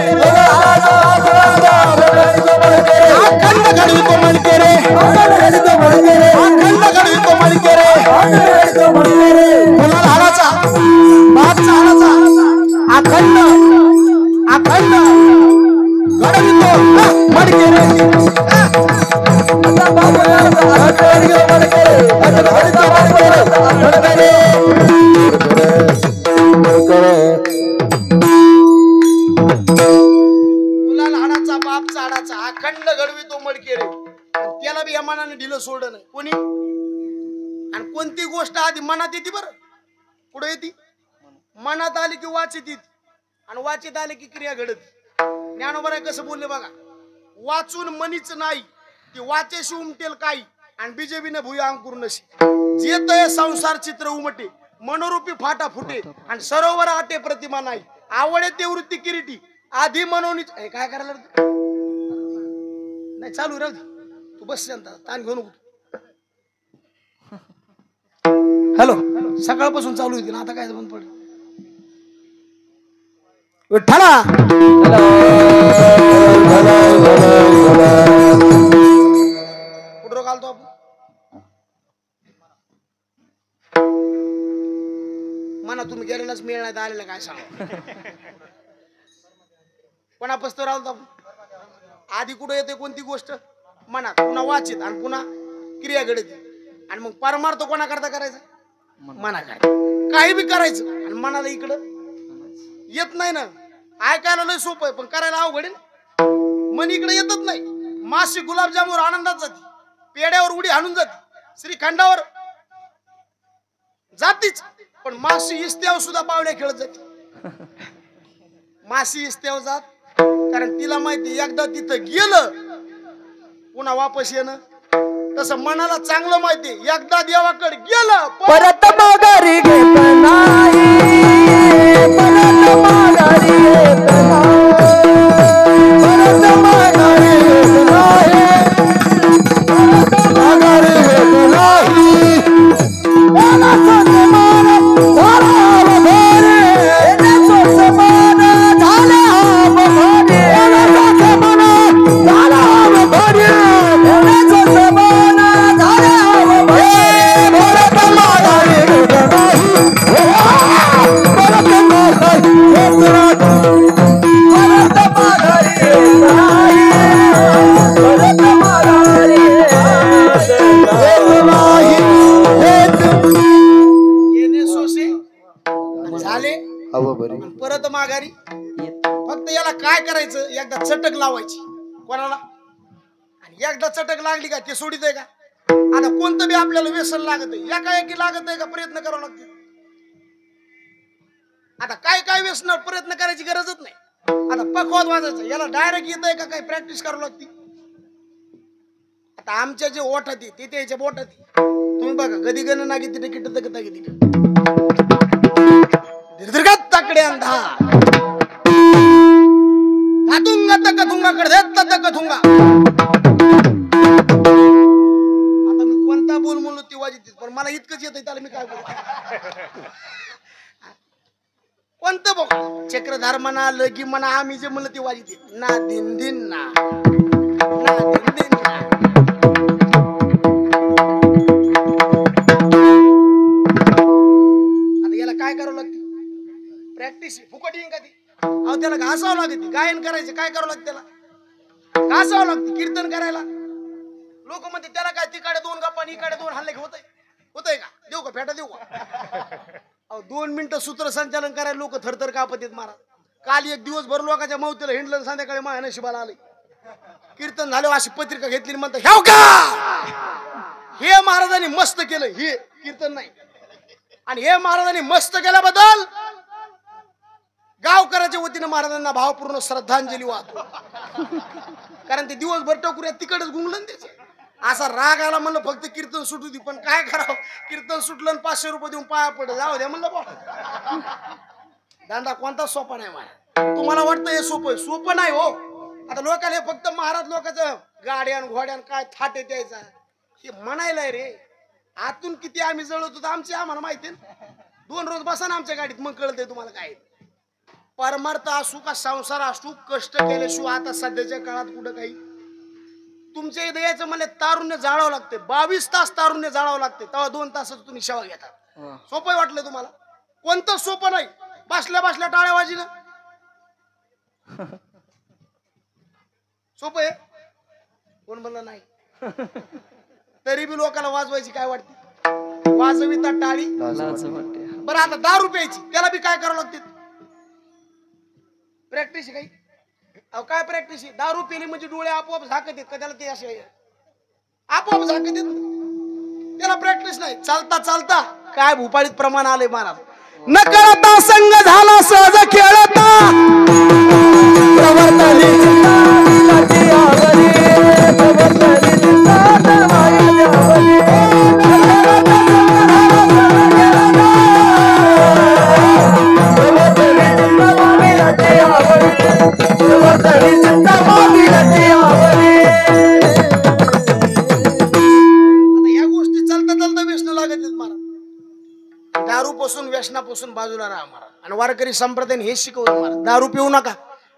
खंड घडवितो मडके रे. खंड घडवितो मडके रे. कुलाल हाडाचा बाप झाडाचा अखंड अखंड घडवितो मडके रे. हाडाचा बाप चाडाचा अखंड घडवितो मडके रे. त्याला बी या मनाने ढिलं सोडलं नाही कोणी. आणि कोणती गोष्ट आधी मनात येते बरं, पुढे येते. मनात आली की वाचित येते, आणि वाचित आली की क्रिया घडत. ज्ञानोबा कसं बोलले बघा, वाचून मनीच नाही ती वाचेशी उमटेल काही, आणि बीजेपीने भुया अंकुर नशी. जे तय संसार चित्र उमटे, मनोरूपी फाटा फुटे, आणि सरोवर आटे प्रतिमा नाही. आवडे ते वृत्ती किरीटी आधी मनोनी. काय करायला नाही चालू राहू दे, तू बस शांत, ताण घेऊ नको. हॅलो, सकाळपासून चालू होती ना, आता काय बंद पडलं? विठ्ठला कुठं घालतो आपण? म्हणा तुम्ही गेलेलाच मिळण्यात आलेला काय सांगा. कोणा पस्तर आलो आपण? आधी कुठं येते कोणती गोष्ट? मनात, पुन्हा वाचित, आणि पुन्हा क्रिया घडते. आणि मग परमार्थ कोणा करता करायचा? मना करता. काही बी करायचं आणि मनाला इकडं येत नाही ना. ऐकायला लय सोपं आहे, पण करायला अवघड आहे ना. मन इकडे येतच नाही. माशी गुलाबजामून आनंदात जाते, पेड्यावर उडी हाणून जाते, श्रीखंडावर जातीच, पण माशी इस्त्यावर सुद्धा पावड्या खेळत जाते. माशी इस्त्यावर जात, कारण तिला माहिती एकदा तिथं गेलं पुन्हा वापस येणं. तसं मनाला चांगलं माहिती, एकदा देवाकडे गेलं परत माघारी घेत नाही. परत माघारी घेत नाही. परत माघारी घेत नाही. परत माघारी घेत नाही. देवाचा समान झाला भरे. देवाचा समान झाला भरे. देवाचा समान झाला भरे. देवाचा समान झाला भरे. परत माघारी घेत नाही. परत माघारी घेत नाही. परत माघारी घेत नाही. परत माघारी घेत नाही. येणे सोसे झाले बरी परत माघारी. फक्त याला काय करायचं, एकदा चटक लावायची कोणाला, आणि एकदा चटक लागली का ते सोडित आहे का? आता कोणतं बी आपल्याला व्यसन लागत आहे, एकाएकी लागत आहे का प्रयत्न करावा लागते? आता काय काय व्यसन प्रयत्न करायची गरजच नाही. आता पखवाद वाजायचं, याला डायरेक्ट येत आहे का काय प्रॅक्टिस करावं लागते? आता आमच्या जे ओठात ते त्याच्या बोटात तुम्ही बघा, कधी गणना किती किट तकता किती दीर्घात तकडे अंधा धातुंगा तक थुंगा कडे तक थुंगा. आता मी कोणता बोल म्हणलो ती वाजित, पण मला इतकंच येत त्याला मी काय बोलू? कोणतं बघ, चक्रधार म्हणा, लगी म्हणा, आम्ही जे म्हणलं ती वाजित ना दिन दिन ना ना दिन दिन ना. आता याला काय करावं लागते? प्रॅक्टिस फुकट येईन का ती? अहो त्याला घासावं लागते. गायन करायचं काय करावं लागतं? त्याला घासावं लागते. कीर्तन करायला लोक म्हणते त्याला काय तिकडे दोन गप्पा आणि इकडे दोन हल्ले होतंय होतंय का? देऊ का फेटा देऊ का? अहो 2 मिनिटं सूत्रसंचालन करायला लोक थरथर कापत येत महाराज. काल एक दिवसभर लोकांच्या मौतीला हिंडलं, संध्याकाळी माझ्या नशिबाला आले. कीर्तन झालं अशी पत्रिका घेतली म्हणता ह्याव का हे महाराजांनी मस्त केलं. हे कीर्तन नाही. आणि हे महाराजांनी मस्त केल्याबद्दल गावकऱ्याच्या वतीनं महाराजांना भावपूर्ण श्रद्धांजली वाहतो. कारण ते दिवसभर टकुऱ्या तिकडच गुंगलं त्याचे. असा राग आला म्हणलं फक्त कीर्तन सुटू दे, पण काय करावं, कीर्तन सुटलं 500 रुपये देऊन पाया पडलं, जाऊ द्या म्हणलं बा. धंदा कोणता सोपा नाही महाराज. तुम्हाला वाटतं हे सोपं? सोपं नाही हो. आता लोकांना फक्त महाराज लोकांचं गाड्यान घोड्यान काय थाटे द्यायचा हे म्हणायला रे. आतून किती आम्ही जळत होतो आमची आम्हाला माहिती. 2 रोज बसा ना आमच्या गाडीत, मग कळतंय तुम्हाला काय. परमार्थ असू का संसार असू, कष्ट केल्याशिवाय आता सध्याच्या काळात कुठं काही. तुमच्या इथे यायचं म्हणजे तारुण्य जाळावं लागते. 22 तास तारुण्य जाळावं लागते, तेव्हा 2 तासात तुम्ही सेवा घेता. सोपं वाटलं तुम्हाला? कोणतं सोपं नाही. बसल्या बसल्या टाळ्या वाजीनं सोपं आहे? कोण म्हणलं नाही? तरी बी लोकांना वाजवायची काय वाटते? वाजविता टाळी. बरं आता दारू प्यायची, त्याला बी काय करावं लागते? प्रॅक्टिस काही. अहो काय प्रॅक्टिस? दारू पिली म्हणजे डोळे आपोआप झाकत येत का त्याला? ते असे आपोआप झाकत येत, त्याला प्रॅक्टिस नाही. चालता चालता काय भूपाळीत प्रमाण आलंय महाराज. न कळता संग झाला सहज खेळता, प्रवर्तली चिंता विलाची आवरी, प्रवर्तली चिंता विलाची आवरी. दारूपासून व्यसनापासून बाजूला राहा महाराज. आणि वारकरी संप्रदायाने हे शिकवलं महाराज. दारू पिऊ नका,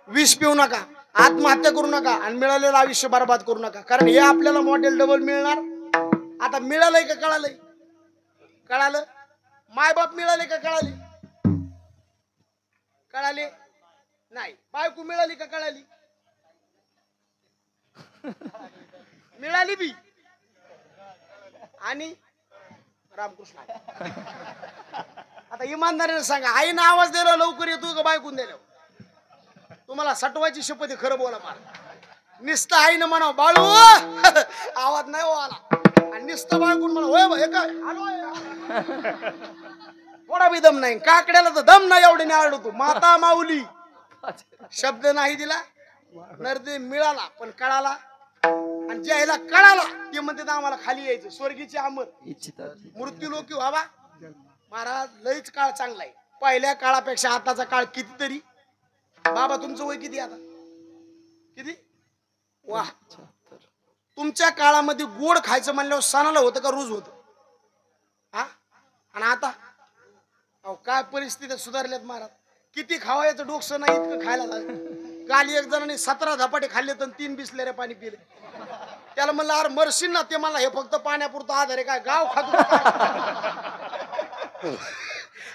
विष पिऊ नका, आत्महत्या करू नका आणि मिळालेलं आयुष्य बरबाद करू नका. कारण हे आपल्याला मॉडेल डबल मिळणार. आता मिळालंय का कळालंय? कळालं? मायबाप मिळाले का कळाले? कळाले नाही. बायको मिळाली का कळाली? मिळाली बी. आणि रामकृष्ण. आता इमानदारीने सांगा, आईनं आवाज दिला लवकर येतो का बायकून दिला? तुम्हाला सटवायची शपथ. खरं बोला मला. निस्ता आईनं म्हणा बाळू आवाज नाही हो आला, आणि निस्ता बायकून म्हणा होय हे काय आलो. थोडा बी दम नाही. काकड्याला तर दम नाही एवढे आरडतो. माता माऊली शब्द नाही दिला. नरदे मिळाला पण कळाला. आणि ज्या ह्याला कळाला ते म्हणते आम्हाला खाली यायचं, स्वर्गीचे अमर मृत्यू लोकी व्हावा. महाराज लईच काळ चांगला आहे. पहिल्या काळापेक्षा आताचा काळ कितीतरी. बाबा तुमचं वय किती आता? किती? वा. तुमच्या काळामध्ये गोड खायचं म्हणल्यावर सणाला होतं का रोज होतं? हा. आणि आता अहो काय परिस्थिती सुधारल्यात महाराज. किती खावायचं डोकसं नाही इतकं खायला झालं. काल एक जणांनी 17 धपाटे खाल्ले तर 3 बिसलेरे पाणी पिले. त्याला म्हणलं अरे मरशील ना. ते मला हे फक्त पाण्यापुरतं आधार आहे काय गाव खातो.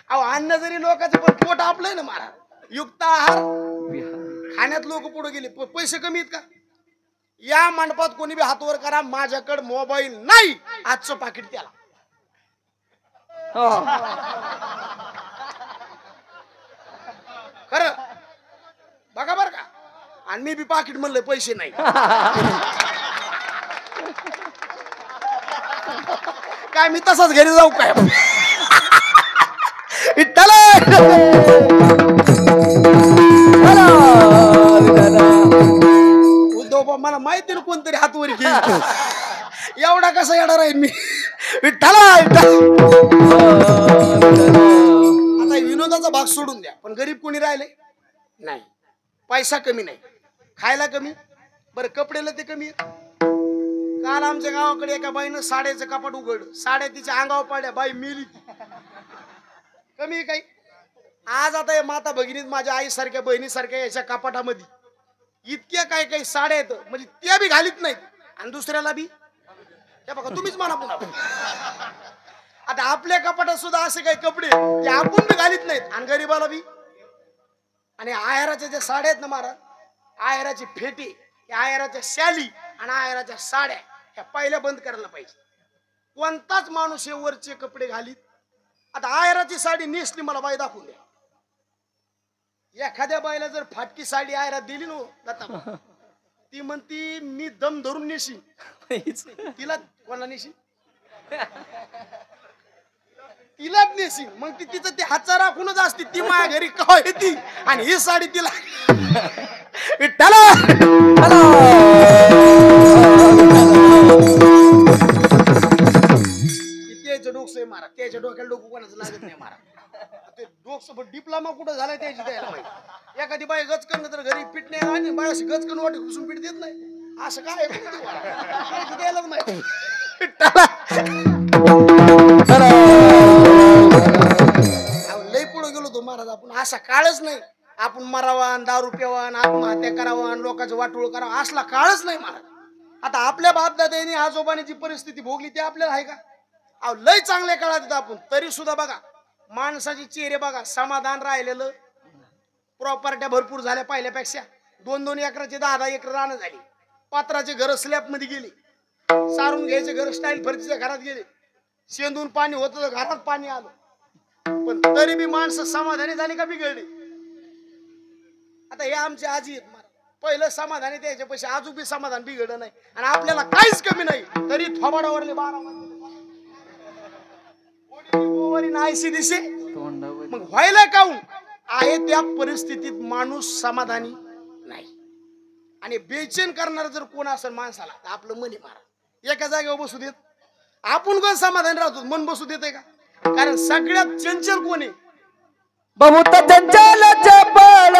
अहो अन्न जरी लोकांचं पण पोट आपलंय ना महाराज. युक्त आहार खाण्यात लोक पुढे गेले. पैसे कमी आहेत का? या मंडपात कोणी बी हातवर करा, माझ्याकडे मोबाईल नाही, आजचं पाकिट त्याला. खरं बघा बर का. आणि मी बी पाकिट म्हणलं पैसे नाही. काय मी तसाच घरी जाऊ काय? उद्धव मला माहिती ना कोणतरी हातवर घेईल. एवढा कसा येणार आहे मी? विठ्ठला. आता विनोदाचा भाग सोडून द्या, पण गरीब कोणी राहिले नाही. पैसा कमी नाही, खायला कमी. बरं कपडेला ते कमी आहेत. काल आमच्या गावाकडे एका बाईनं साड्याचं कपाट उघडलं. साड्या तिच्या अंगावर पाडल्या, बाई मेली. कमी काही. आज आता हे माता भगिनीत माझ्या आई सारख्या बहिणी सारख्या याच्या कपाटामध्ये इतक्या काही काही साड्या आहेत म्हणजे त्या बी घालीत नाहीत. आणि दुसऱ्याला बी त्या बघा तुम्हीच म्हणा पुन्हा. आता आपल्या कपाटात सुद्धा असे काही कपडे ते आपण बी घालीत नाहीत आणि गरीबाला बी. आणि आयराच्या ज्या साड्या आहेत ना महाराज, आयराची फेटी, आयराच्या शॅली आणि आयराच्या साड्या ह्या पहिल्या बंद करायला पाहिजे. कोणताच माणूस हे वरचे कपडे घालीत. आता आयराची साडी नेसली, मला बाई दाखवून द्या. एखाद्या बाईला जर फाटकी साडी आयरात दिली नो दत्ता, ती म्हणती मी दम धरून नेशीन. तिला कोणाला नेशीन? तिलाच नेसी मग ती तिचं ते हातचा राखूनच असते ती माझ्या घरी कवा येते आणि ही साडी तिला विठ्ठला त्याचं डोकं मारा त्याच्या डोक्याला डोकं कोणाचं लागत नाही मारा ते डोकं डिप्लोमा कुठं झालाय त्याची द्यायला माहिती एखादी बाई गचकन तर घरी पीठ नाही आणि बाई अशी गचकन वाटी घुसून पीठ देत नाही असं काय द्यायलाच माहिती लई पुढे गेलो तो महाराज आपण असा काळच नाही आपण मरावान दारू प्यावान आत्महत्या करावान लोकांचं वाटोळ करावं असला काळच नाही महाराज आता आपल्या बापदादांनी आजोबाने जी परिस्थिती भोगली ती आपल्याला आहे का अहो लय चांगल्या काळात येत आपण तरी सुद्धा बघा माणसाची चेहरे बघा समाधान राहिलेलं प्रॉपर्ट्या भरपूर झाल्या पहिल्यापेक्षा 2-2 एकराचे 10-10 एकर रानं झाली पात्राचे घर स्लॅब मध्ये गेली सारून घ्यायचे घर स्टाईल फरचीच्या घरात गेले शेंदून पाणी होतं तर घरात पाणी आलं पण तरी बी माणसं समाधानी झाली का बिघडली आता हे आमचे आजी आहेत पहिलं समाधानी द्यायचे पैसे आजू बी समाधान बिघडलं नाही आणि आपल्याला काहीच कमी नाही तरी थोबाडावरले 12 नाहीशी दिसे मग व्हायला काऊन आहे त्या परिस्थितीत माणूस समाधानी नाही आणि बेचैन करणार जर कोण असेल माणसाला तर आपलं मनी मारा एका जागेवर बसू देत आपण कोण समाधानी राहतो मन बसू देते का कारण सगळ्यात चंचल कोण आहे बहुत चंचल चपळ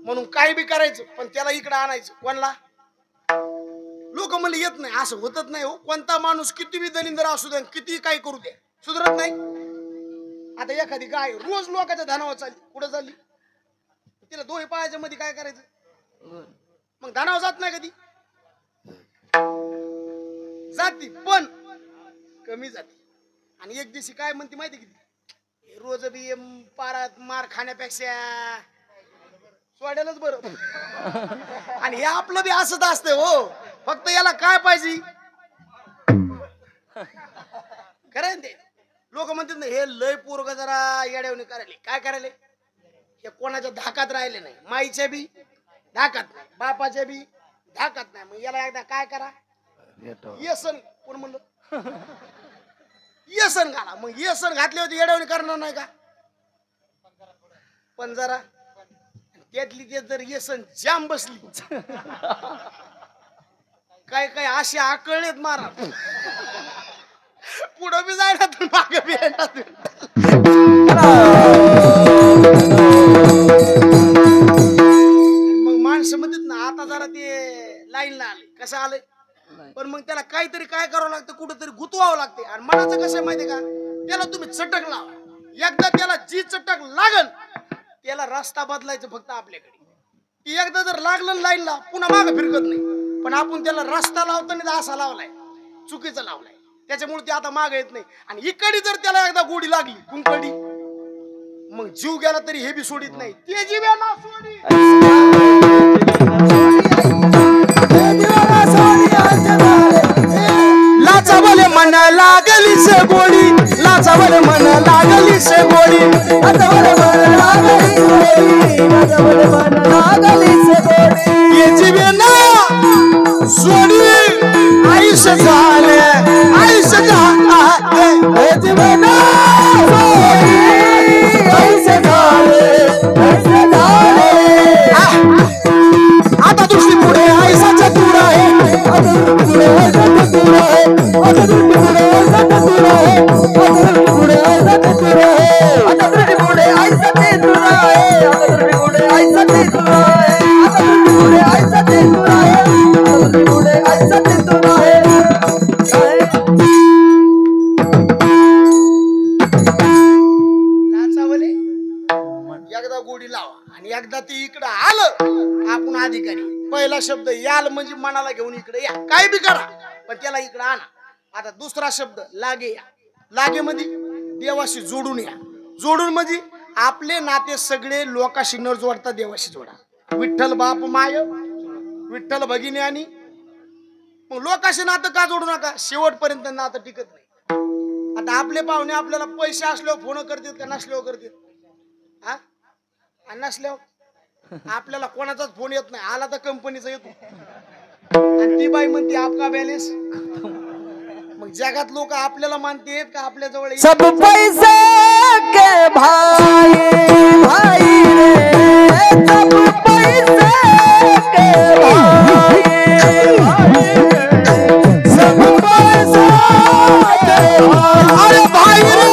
म्हणून काय बी करायचं पण त्याला इकडे आणायचं कोणला लोक म्हणले येत नाही असं होतच नाही हो कोणता माणूस किती बी दलिंदर असू दे किती काय करू दे सुधरत नाही आता एखादी गाय रोज लोकांच्या धनावर चालली कुठं चालली तिला दोन्ही पायाच्या मध्ये काय करायचं मग धनावर जात नाही कधी जाती पण कमी जाती आणि एक दिवशी काय म्हणते माहिती किती रोज बी पारात मार खाण्यापेक्षा सोडायलाच बरं आणि हे आपलं बी असंच असतंय हो फक्त याला काय पाहिजे खरं ते लोक म्हणतात ना हे लय पोरग जरा येड्यावणी करायले काय करायले हे कोणाच्या धाकात राहिले नाही माईच्या बी धाकात नाही बापाच्या बी धाकात नाही मग याला एकदा काय करा येसन कोण म्हणलं येसन घाला मग येसन घातले होते येड्यावणी करणार नाही का पण जरा त्यातली ते जर येसन जाम बसली काय काय असे आकळलेत मारा पुढं बी जायला तर मागे बी येणार मग माणसं म्हणतात ना आता जरा ते लाईनला आले कसं आलंय पण मग त्याला काहीतरी काय करावं लागतं कुठंतरी गुतवावं लागते आणि मनाचं कसं आहे माहितीये का त्याला तुम्ही चटक लावा एकदा त्याला जी चटक लागल त्याला रस्ता बदलायचं फक्त आपल्याकडे ती एकदा जर लागलं लाईनला पुन्हा मागं फिरकत नाही पण आपण त्याला रस्ता लावताना असा लावलाय चुकीचा लावलाय त्याच्यामुळे ते आता मागे येत नाही आणि इकडे जर त्याला एकदा गोडी लागली कुंकडी मग जीव गेला तरी हे बी सोडित नाही ते जीवाला सोडी लाचावले मन लागली से गोडी लाचावले मन लागली से गोडी लाचावले मन लागली से गोडी ये जीवेना सोडी आयुष्य झाले आयुष्य झाले ये जीवेना सोडी आयुष्य झाले आता दुसरी पुढे आयुष्याच्या दूर आहे आता पुढे आयुष्याच्या दूर आहे आता पुढे आयुष्याच्या दूर आहे आता पुढे आयुष्याच्या दूर आहे आता पुढे आयुष्याच्या दूर आहे आता पुढे आयुष्याच्या दूर आहे गोडी लावा आणि एकदा ते इकडं आलं आपण अधिकारी पहिला शब्द याल म्हणजे मनाला घेऊन इकडे या काय बी करा पण त्याला इकडे आणा. आता दुसरा शब्द लागे या. लागे म्हणजे देवाशी जोडून या. जोडून म्हणजे आपले नाते सगळे लोकाशी न जोडता देवाशी जोडा. विठ्ठल बाप माय विठ्ठल भगिनी आणि मग लोकाशी नातं का जोडू नका शेवटपर्यंत नातं टिकत नाही. आता आपले पाहुणे आपल्याला पैसे असल्यावर फोन करतात का नसल्यावर करतात हा आणि नसल्यावर आपल्याला कोणाचाच फोन येत नाही आला तर कंपनीचा येतो आणि ती बाई म्हणते आपका बॅलेन्स. मग जगात लोक आपल्याला मानतेत का आपल्या जवळ सब पैसे के भाई भाई रे सब पैसे के भाई सब पैसे के भाई भाई रे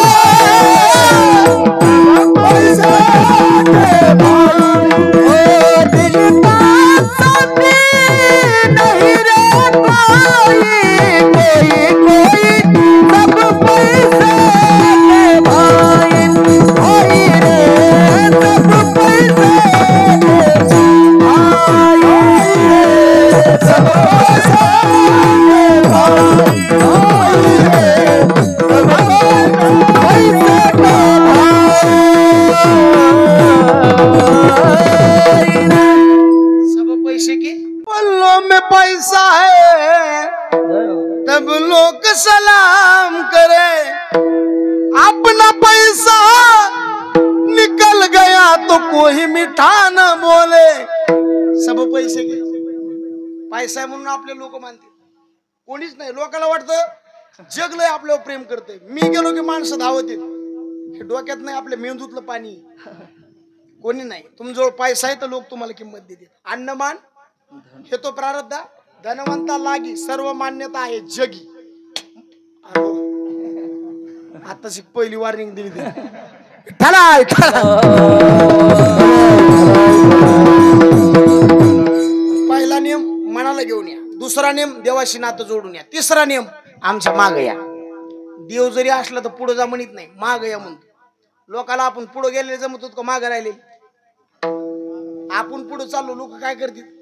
पैसे के भाई दिल का सभी नहीं रे कोई कोई सब पैसे के भाई भाई रे सब पैसे के भाई रे सब पैसे के भाई भाई रे सब पैसे के भाई सब पैसे के पल्लों में पैसा है तब लोग सलाम करे. अपना पैसा निकल गया तो कोई मिठा न बोले. सब पैसे के पैसा आहे म्हणून आपले लोक मानते कोणीच नाही. लोकांना वाटतं जग लय आपल्यावर प्रेम करते. मी गेलो की माणसं धावत येत हे डोक्यात नाही आपल्या मेंदूतलं पाणी कोणी नाही. तुमजवळ पैसा आहे तर लोक तुम्हाला किंमत देते. अन्नमान हे तो प्रारब्ध धनवंता लागी सर्व मान्यता आहे जगी. आताची पहिली वॉर्निंग दिली ती पहिला नियम मनाला घेऊन या. दुसरा नियम देवाशी नातं जोडून या. तिसरा नियम आमच्या माग या. देव जरी असला तर पुढे जा म्हणत नाही माग या म्हणतो. लोकाला आपण पुढे गेलेले जमत होत का माग राहिले. आपण पुढे चाललो लोक काय करतील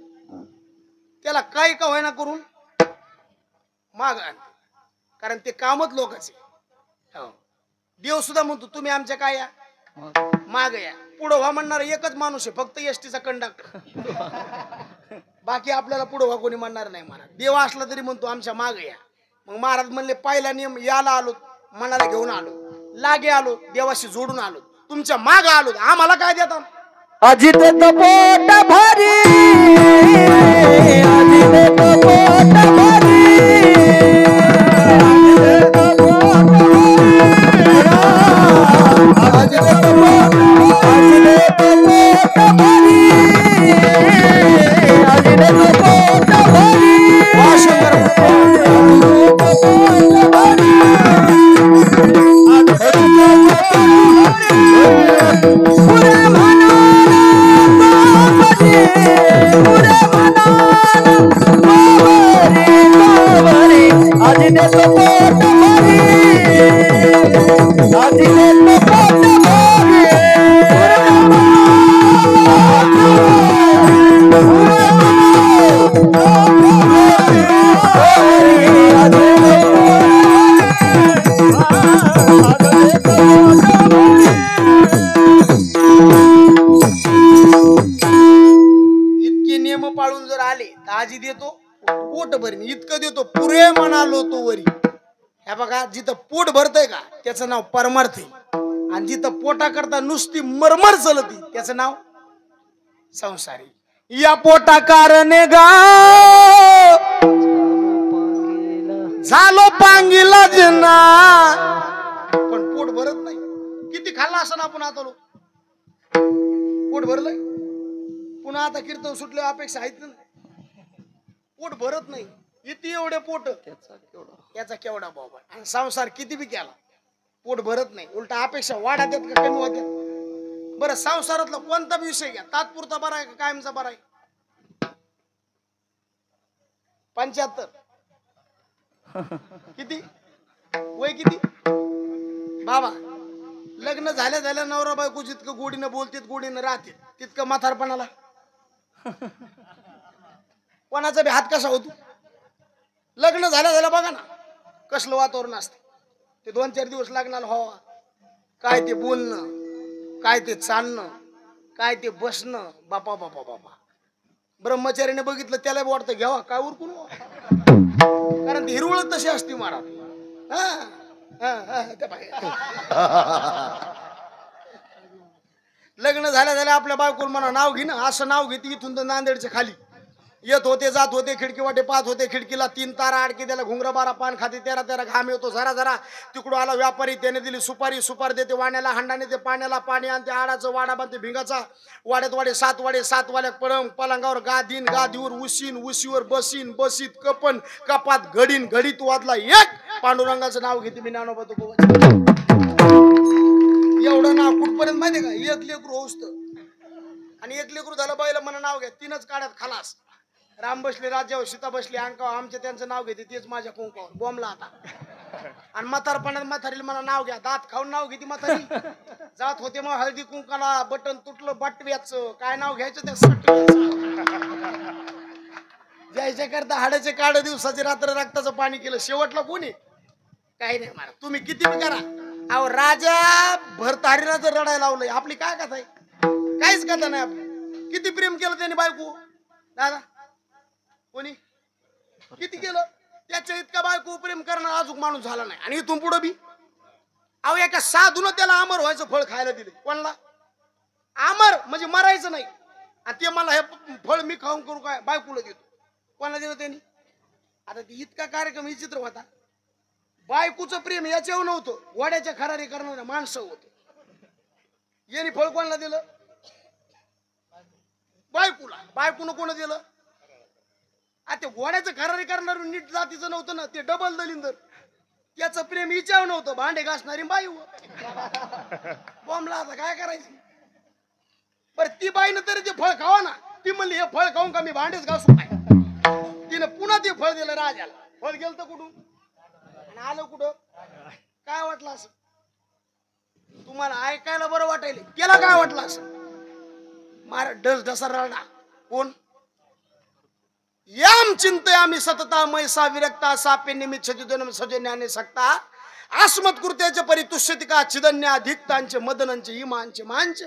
त्याला काही का होईना करून माग आण कारण ते कामच लोकांचे. देव सुद्धा म्हणतो तुम्ही आमच्या काय या माग या. पुढं व्हा म्हणणार एकच माणूस आहे फक्त एसटीचा कंडक्टर. बाकी आपल्याला पुढं व्हा कोणी म्हणणार नाही. महाराज देव असला तरी म्हणतो आमच्या माग या. मग महाराज म्हणले पहिला नियम याला आलो मनाला घेऊन आलो लागे आलो देवाशी जोडून आलो तुमच्या माग आलो आम्हाला काय देता. अजित तो पोट भरी अजित तो पोट भरी पाळून जर आले तर आजी देतो पोट भरीन इतकं देतो पुरे म्हणालो तो वरी. ह्या बघा जिथं पोट भरतय का त्याचं नाव परमार्थ आहे आणि जिथं पोटा करता नुसती मरमर चलती त्याचं नाव संसारी. या पोटा कारणे गा झालो पांगीला जना पण पोट भरत नाही. किती खाल्ला असं ना आपण आता लोक पोट भरलंय पुन्हा आता कीर्तन सुटले अपेक्षा आहेत ना. पोट भरत नाही इथे एवढे पोट त्याचा केवढा बाबा आणि संसार किती बी केला पोट भरत नाही उलटा अपेक्षा वाढत आहेत का कमी होत्या. बरं संसारातला कोणता विषय घ्या तात्पुरता बरा आहे का कायमचा बरा आहे. 75 किती वय किती बाबा लग्न झाल्या झाल्या नवरा बायको जितकं गोडीनं बोलतेत गोडीनं राहते तितकं म्हातारपणाला कोणाचा बी हात कसा होतो. लग्न झाल्या झाल्या बघा ना कसलं वातावरण असते. ते 2-4 दिवस लग्नाला हवा काय ते बोलणं काय ते चालणं काय ते बसणं बापा बापा बापा. ब्रह्मचारीने बघितलं त्याला वाटतं घ्यावा काय उरकून कारण हिरवळ तशी असते महाराज. लग्न झाल्या झाल्या आपल्या बायकोला म्हणा नाव घे ना असं नाव घेते इथून तर नांदेडच्या खाली येत होते जात होते खिडकी वाटे पाहत होते खिडकीला 3 तारा अडकी त्याला घुंगरा 12 पान खाते 13 घाम येतो जरा जरा तिकडून आला व्यापारी त्याने दिली सुपारी देते वाण्याला हांडाने ते पाण्याला पाणी आणते आडाचं वाडा बांधते भिंगाचा वाड्यात वाडे 7 वाड्या पलंगावर गादीवर उशीवर बसीत कपात घडीत वाजला एक पांडुरंगाचं नाव घेते मी ज्ञानोबा तुकोबा. एवढं नाव कुठपर्यंत माहितीये का एक लेकरू होस्त आणि एक लेकरू झालं बाईला म्हणा नाव घ्या 3च काढ्यात खलास. राम बसले राज्यावर सीता बसली अंकावर आमचे त्यांचं नाव घेते तेच माझ्या कुंकावर बॉम्बला आता. आणि म्हातारपणात म्हातारीला मला नाव घ्या दात खाऊन नाव घेते म्हातारी जात होते मग हळदी कुंकाला बटन तुटलं बटव्याचं काय नाव घ्यायचं त्या जायच्या करता हाडाचे काढ दिवसाचे रात्र रक्ताचं पाणी केलं शेवटला कोणी काही नाही मला तुम्ही किती बी करा. अहो राजा भरतारीला जर रडायला लावलंय आपली काय कथा आहे काहीच कथा नाही. आपली किती प्रेम केलं त्यांनी बायको दादा कोणी किती केलं त्याच्या इतका बायको प्रेम करणार अजून माणूस झाला नाही. आणि इथून पुढे बी अहो एका साधून त्याला अमर व्हायचं फळ खायला दिले. कोणाला अमर म्हणजे मरायचं नाही. आणि ते मला हे फळ मी खाऊन करू काय बायकोला देतो. कोणाला दिलं त्यांनी. आता ती इतका कार्यक्रम विचित्र होता. बायकोचं प्रेम याच्यावर नव्हतं वाड्याच्या खरारी करणाऱ्या माणसं होत. यांनी फळ कोणाला दिलं बायकोला. बायकोनं कोण दिलं आता घोड्याचं खरारी करणार नीट जातीचं नव्हतं ना ते डबल दलिंदर त्याचं प्रेम हिच्यावर नव्हतं भांडे घासणारी बाई बॉम्बला आता काय करायचं. बरं ती बाईनं तरी ते फळ खावा ना ती म्हणली हे फळ खाऊन का मी भांडेच घासू काय. तिने पुन्हा ते फळ दिलं राजाला. फळ गेलं तर कुठून आणि आलं कुठं काय वाटलं असं तुम्हाला ऐकायला बरं वाटायला त्याला काय वाटलं असं मार डस डसा रडा कोण याम चिंतयामि सतता मैसा विरक्ता सापे निमित छदिदनम सजन्याने सकता आस्मत कृत्याचे परितुष्यतिका चिदन्या अधिकतांचे मदनांचे इमांचे मांचे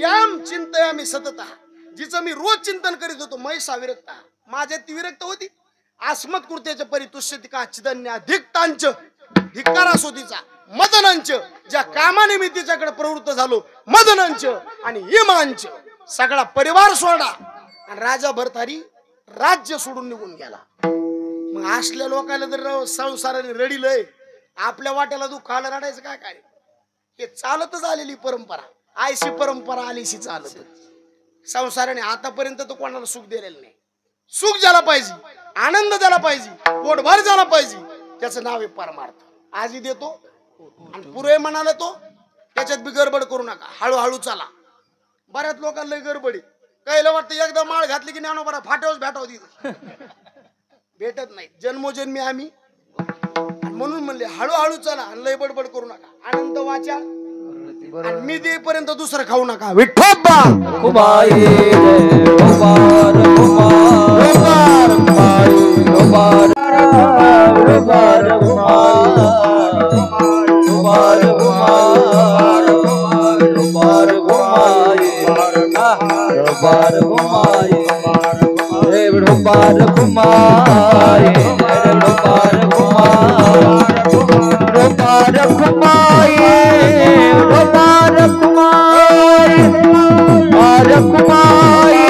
याम चिंतयामि सतता जिचं मी रोज चिंतन करीत होतो मैसा विरक्ता माझ्यात ती विरक्त होती. आस्मत कृत्याचे परितुष्यतिका चिदन्या अधिकतांचे धिक्कारासोतीचा मदनांचे ज्या कामानिमित्तीच्याकडे प्रवृत्त झालो मदनांचे आणि इमांचे सगळा परिवार सोडा राजा भरतारी राज्य सोडून निघून गेला. मग असल्या लोकांना जर संसाराने रडीलय आपल्या वाट्याला दुःख आलं रडायचं काय काय हे चालतच आलेली परंपरा आयशी परंपरा आलीशी चालत. संसाराने आतापर्यंत तो कोणाला सुख दिलेलं नाही. सुख ज्याला पाहिजे आनंद द्यायला पाहिजे पोटभर झाला पाहिजे त्याचं नाव आहे परमार्थ. आजही देतो आणि पुरे म्हणाला तो त्याच्यात बी गडबड करू नका हळूहळू चाला. बऱ्याच लोकांना लय गडबडी काहीला वाटतं एकदा माळ घातली की ज्ञानोबा फाट्यावर भेटाव तिथं भेटत नाही. जन्मोजन्मी आम्ही म्हणून म्हणले हळूहळू चला लय बडबड करू नका आनंद वाचा आणि मी देईपर्यंत दुसरं खाऊ नका. विठ्ठोबा कुमाई गोपार कुमार गोपार गोपार कुमार गोपार कुमार गोपार कुमाई गोपार कुमाई गोपार कुमाई गोपार कुमार गोपार कुमाई गोपार कुमाई गोपार कुमाई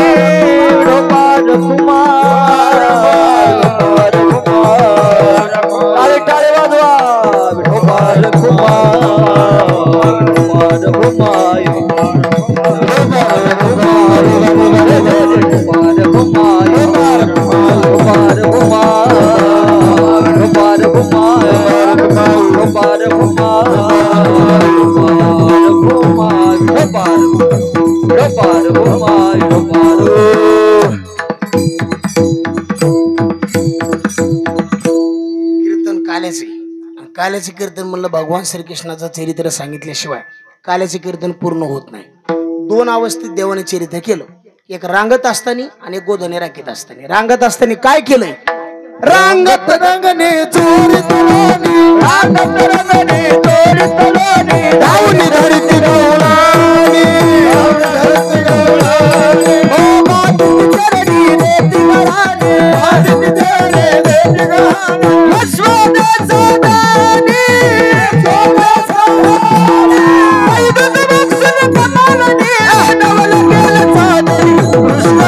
गोपार कुमार गोपार कुमार अरे टाळे वाजवा गोपार कुमार गोपार कुमाई गोपार कुमाई गोपार कुमाई गोपार कुमार गोपार कुमार गोपार कुमार कीर्तन काल्याचे काल्याचे कीर्तन म्हणलं भगवान श्रीकृष्णाचं चरित्र सांगितल्याशिवाय काल्याचे कीर्तन पूर्ण होत नाही. दोन अवस्थेत देवाने चरित्र केलं, एक रांगत असताना आणि एक गोधने राखीत असताना. रांगत असताना काय केलंय? रांगत रंगने चोरी तलोनी, रांगत रंगने चोरी तलोनी, धावली धरती गवळणी, धरती गवळणी. ओ माती चरणी देती गळाणी, माती चरणी देती गळाणी. अश्वद सदानी, अश्वद सदानी. ऐदूत बक्षण कमालनी, नवल केलं सादरी. कृष्ण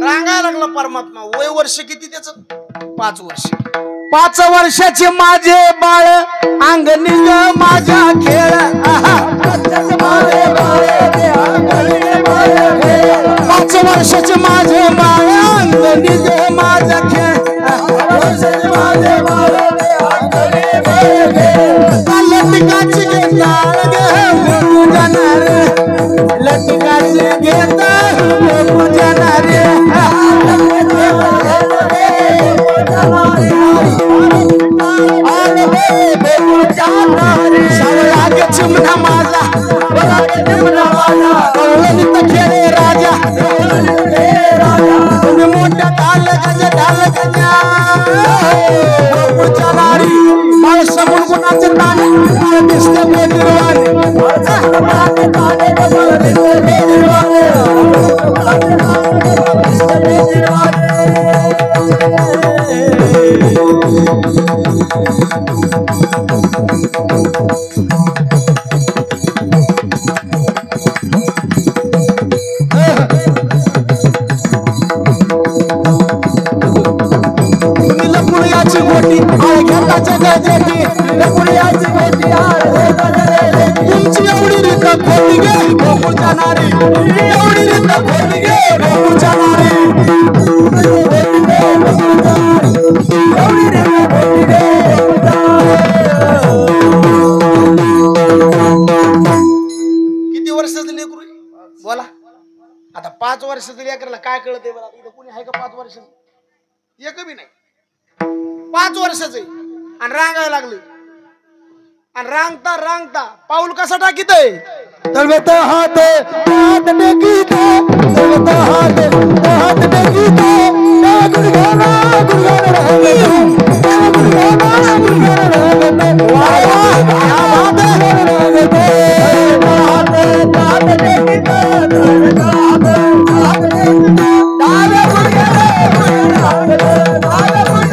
रांगायला लागला परमात्मा. वय वर्ष किती त्याच? 5 वर्ष. 5 वर्षाचे माझे बाळ अंगणी ग माझ्या खेळ. 5 वर्षाचे माझे बाळ अंगणी ग माझ्या खेळ. लटिकाची घेताळ ग जाणार, लटिकाची घेताळ जाणार. चिमणा माझा खेळे राजा, तुम्ही मोठ्या ढाल गजा नारी माळसा गुणगुणाचे ताने दिसते बेदिरवाने. लपुण्याची गोटी घेताच्या गजेटी, लपुण्याची गोटी तुमची एवढी रीत खोटी गे गोकुळ जाणारी, एवढी रीत खोटी गे गोकुळ जाणारी. किती वर्षाचं लेकरू बोला आता? 5 वर्षाचं लेकराला काय कळत आहे बरं? इथं कोणी आहे का 5 वर्षाचं? एक बी नाही. 5 वर्षाचं आणि रांगायला लागले. आणि रांगता रांगता पाऊल कसा टाकीत आहे? तळवेत हात हात टेकीत, तळवेत हात हात टेकीत. गुडघाना गुडघाना रांगत, गुडघाना गुडघाना रांगत. वाह वाह क्या बात है. हात हात टेकीत, तळवेत हात हात टेकीत. डाव्या गुडघ्याला गुडघाना रांगत, डाव्या गुडघ्याला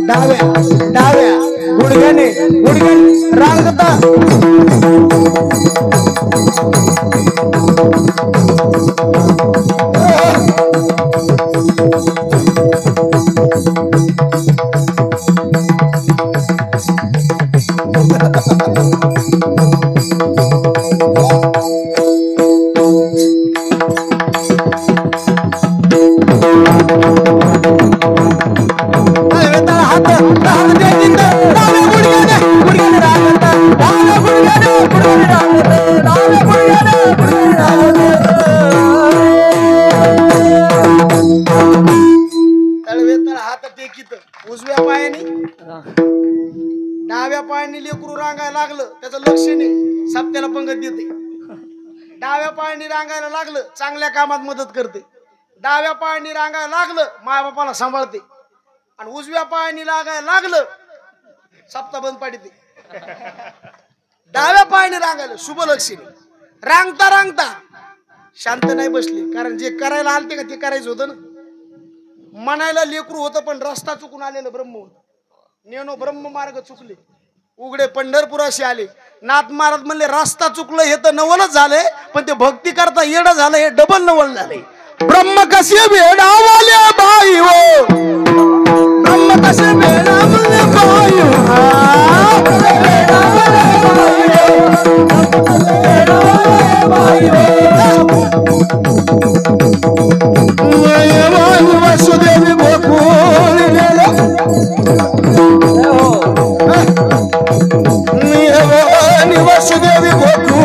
डाव्या डाव्या गुडघ्याने गुडघ्याने रांगता. उजव्या पायाने डाव्या पायाने लेकरू रांगायला लागलं, त्याचं लक्ष नाही, सप्त्याला पंगत देते. डाव्या पायाने रांगायला लागलं, चांगल्या कामात मदत करते. डाव्या पायाने रांगायला लागलं, मायबापाला सांभाळते. आणि उजव्या पायाने लागायला लागलं, सप्ताह बंद पाडते. डाव्या पायाने रांगायला शुभ लक्षणी. रांगता रांगता शांत नाही बसले, कारण जे करायला आलते का ते करायचं होतं ना. म्हणायला लेकरू होतं पण रस्ता चुकून आलेलं ब्रह्म होतं. नेनो ब्रह्म मार्ग चुकले. उघडे पंढरपुराशी आले. नाथ महाराज म्हणले रस्ता चुकलं हे तर नवलच झालंय, पण ते भक्ती करता येणं झालं हे डबल नवल झालंय. ब्रह्म कसे वेडावले बाई हो, ब्रह्म कसे वेडावले बाई वसुदेवी गोकुळ वसुदेवी गोकुळ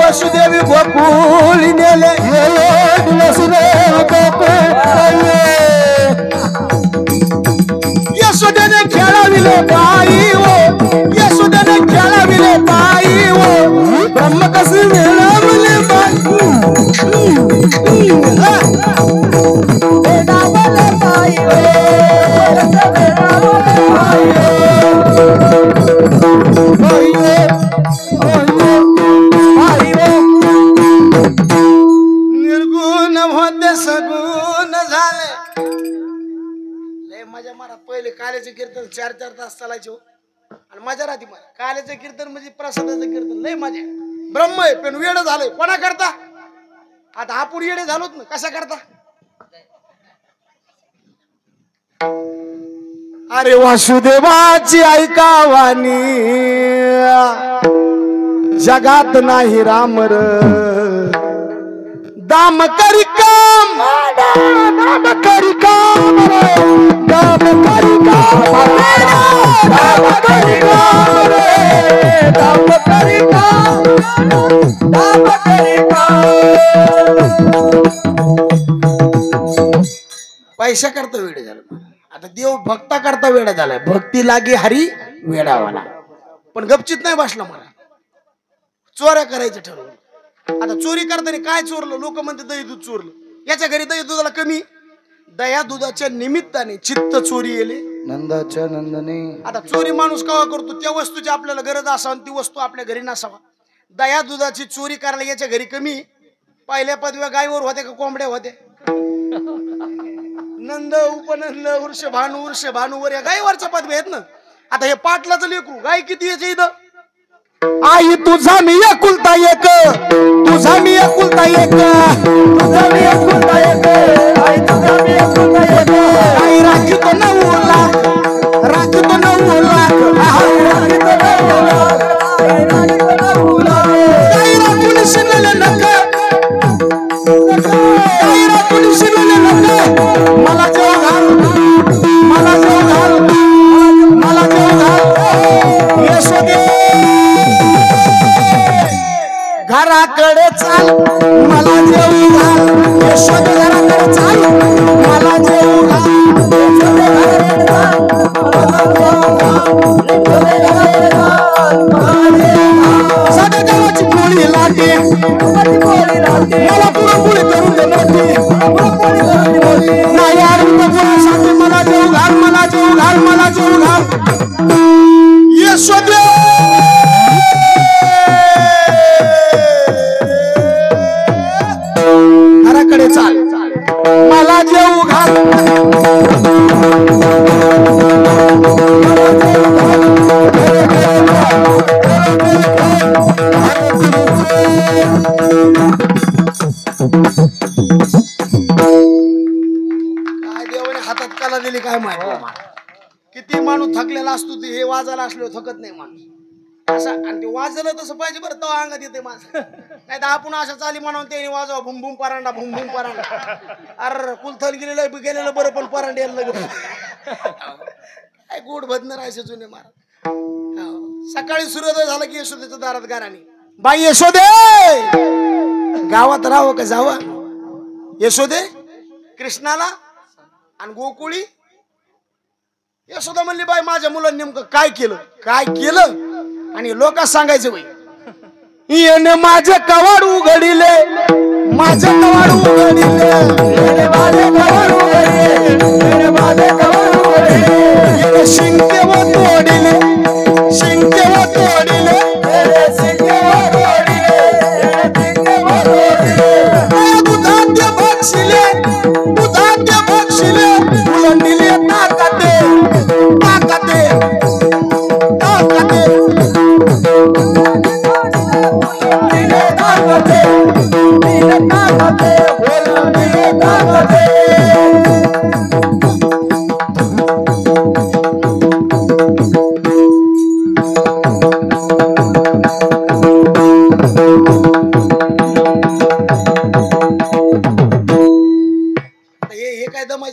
वसुदेवी गोकुळ नेले वसुदेव गोकुळ यशोदेने खेळाविले बाई हो, यशोदेने खेळाविले बाई हो, ब्रह्म कसे वेळावले बाई निर्गुण होते सगुण झाले. लय मजा मारा. पहिले काल्याचे कीर्तन 4-4 तास चालायचे आणि मजा राहते. मला काल्याचं कीर्तन म्हणजे प्रसादाचं कीर्तन लय मजा. ब्रह्म आहे पण वेळ झालंय कोणा करता. आता आपण येडे झालोत ना, कशा करता. अरे वासुदेवाची ऐकावानी जगात नाही रामर, दाम करी काम दाम करी काम दाम करी काम दाम करी काम दाम करी काम दाम करी काम. पैसा करता वेळ झाला. आता देव भक्ता करता वेळा झालाय. भक्ती लागे हरी वेडावाला. पण गपचित नाही बसला. मला चोऱ्या करायचं ठरवलं. आता चोरी करताना काय चोरलं. लोक म्हणते दही दूध चोरलं. याच्या घरी दही दुधाला कमी. दया दुधाच्या निमित्ताने चित्त चोरी येले नंदाच्या नंदने. आता चोरी माणूस केव्हा करतो, त्या वस्तूची आपल्याला गरज असावी, ती वस्तू आपल्या घरी नसावा. दया दुधाची चोरी करायला याच्या घरी कमी. पहिल्या पदव्या गायवर होत्या का कोंबड्या होत्या. नंद उपनंद वृष भानूवर या गायवरच्या पदव्या आहेत ना. आता हे पाटलाचं लेकरू गाय किती याच्या इथं. आई तुझा मी एकुलता एक, तुझा मी एकुलता एक, तुझा मी एकुलता एक, आई तुझा मी एकुलता एक. आई राखीतो 9 लाख, राखीतो 9 लाख, आई राखीतो 9 लाख, आई राखीतो 9 लाख. आई राखून शिरले नक, आई राखून शिरले नक. मला जेव घाल, मला जेव घाल, मला जेव घाल. यशोदे घराकडे चाल, मला जेव घाल. यशोदे घराकडे चाल, मला जेव घाल. सध्या देवाची पोळी लाटे, मला पुरणपोळी करून दे मोठी. नाही आनंद पोळीसाठी मला जेव घाल, मला जेव घाल, मला जेव घाल. यशोदे घराकडे चाल, मला जेव घाल. काय देवाने हातात कला दिली काय माहिती. किती माणूस थकलेला असतो ते हे वाजायला असलो थकत नाही माणूस असा. आणि ते वाजलं तसं पाहिजे बरं, तो अंगात येते माझं. नाही तर आपण अशा चाली म्हणून त्याने वाजवा भुम भुम परांडा भुम भुम परांडा. अरे कुलथल गेलेलं बरं पण परांडे यायला लागलं. काय गोड भजन राहायचे जुने महाराज. सकाळी सूर्योदय झाला की यशोदेच्या दारात गाराणी. बाई यशोदे गावात राहावं का जावं. यशोदे कृष्णाला आणि गोकुळी. यशोदा म्हणली बाई माझ्या मुलांनी नेमकं काय केलं, काय केलं. आणि लोक सांगायचं बाई येणे माझे कवाड उघडिले, माझे कवाड उघडिले, येणे माझे कवाड उघडिले, येणे माझे कवाड उघडिले. शिंके व तोडिले, शिंके व तोडिले, शिंके व तोडिले, शिंके व तोडिले.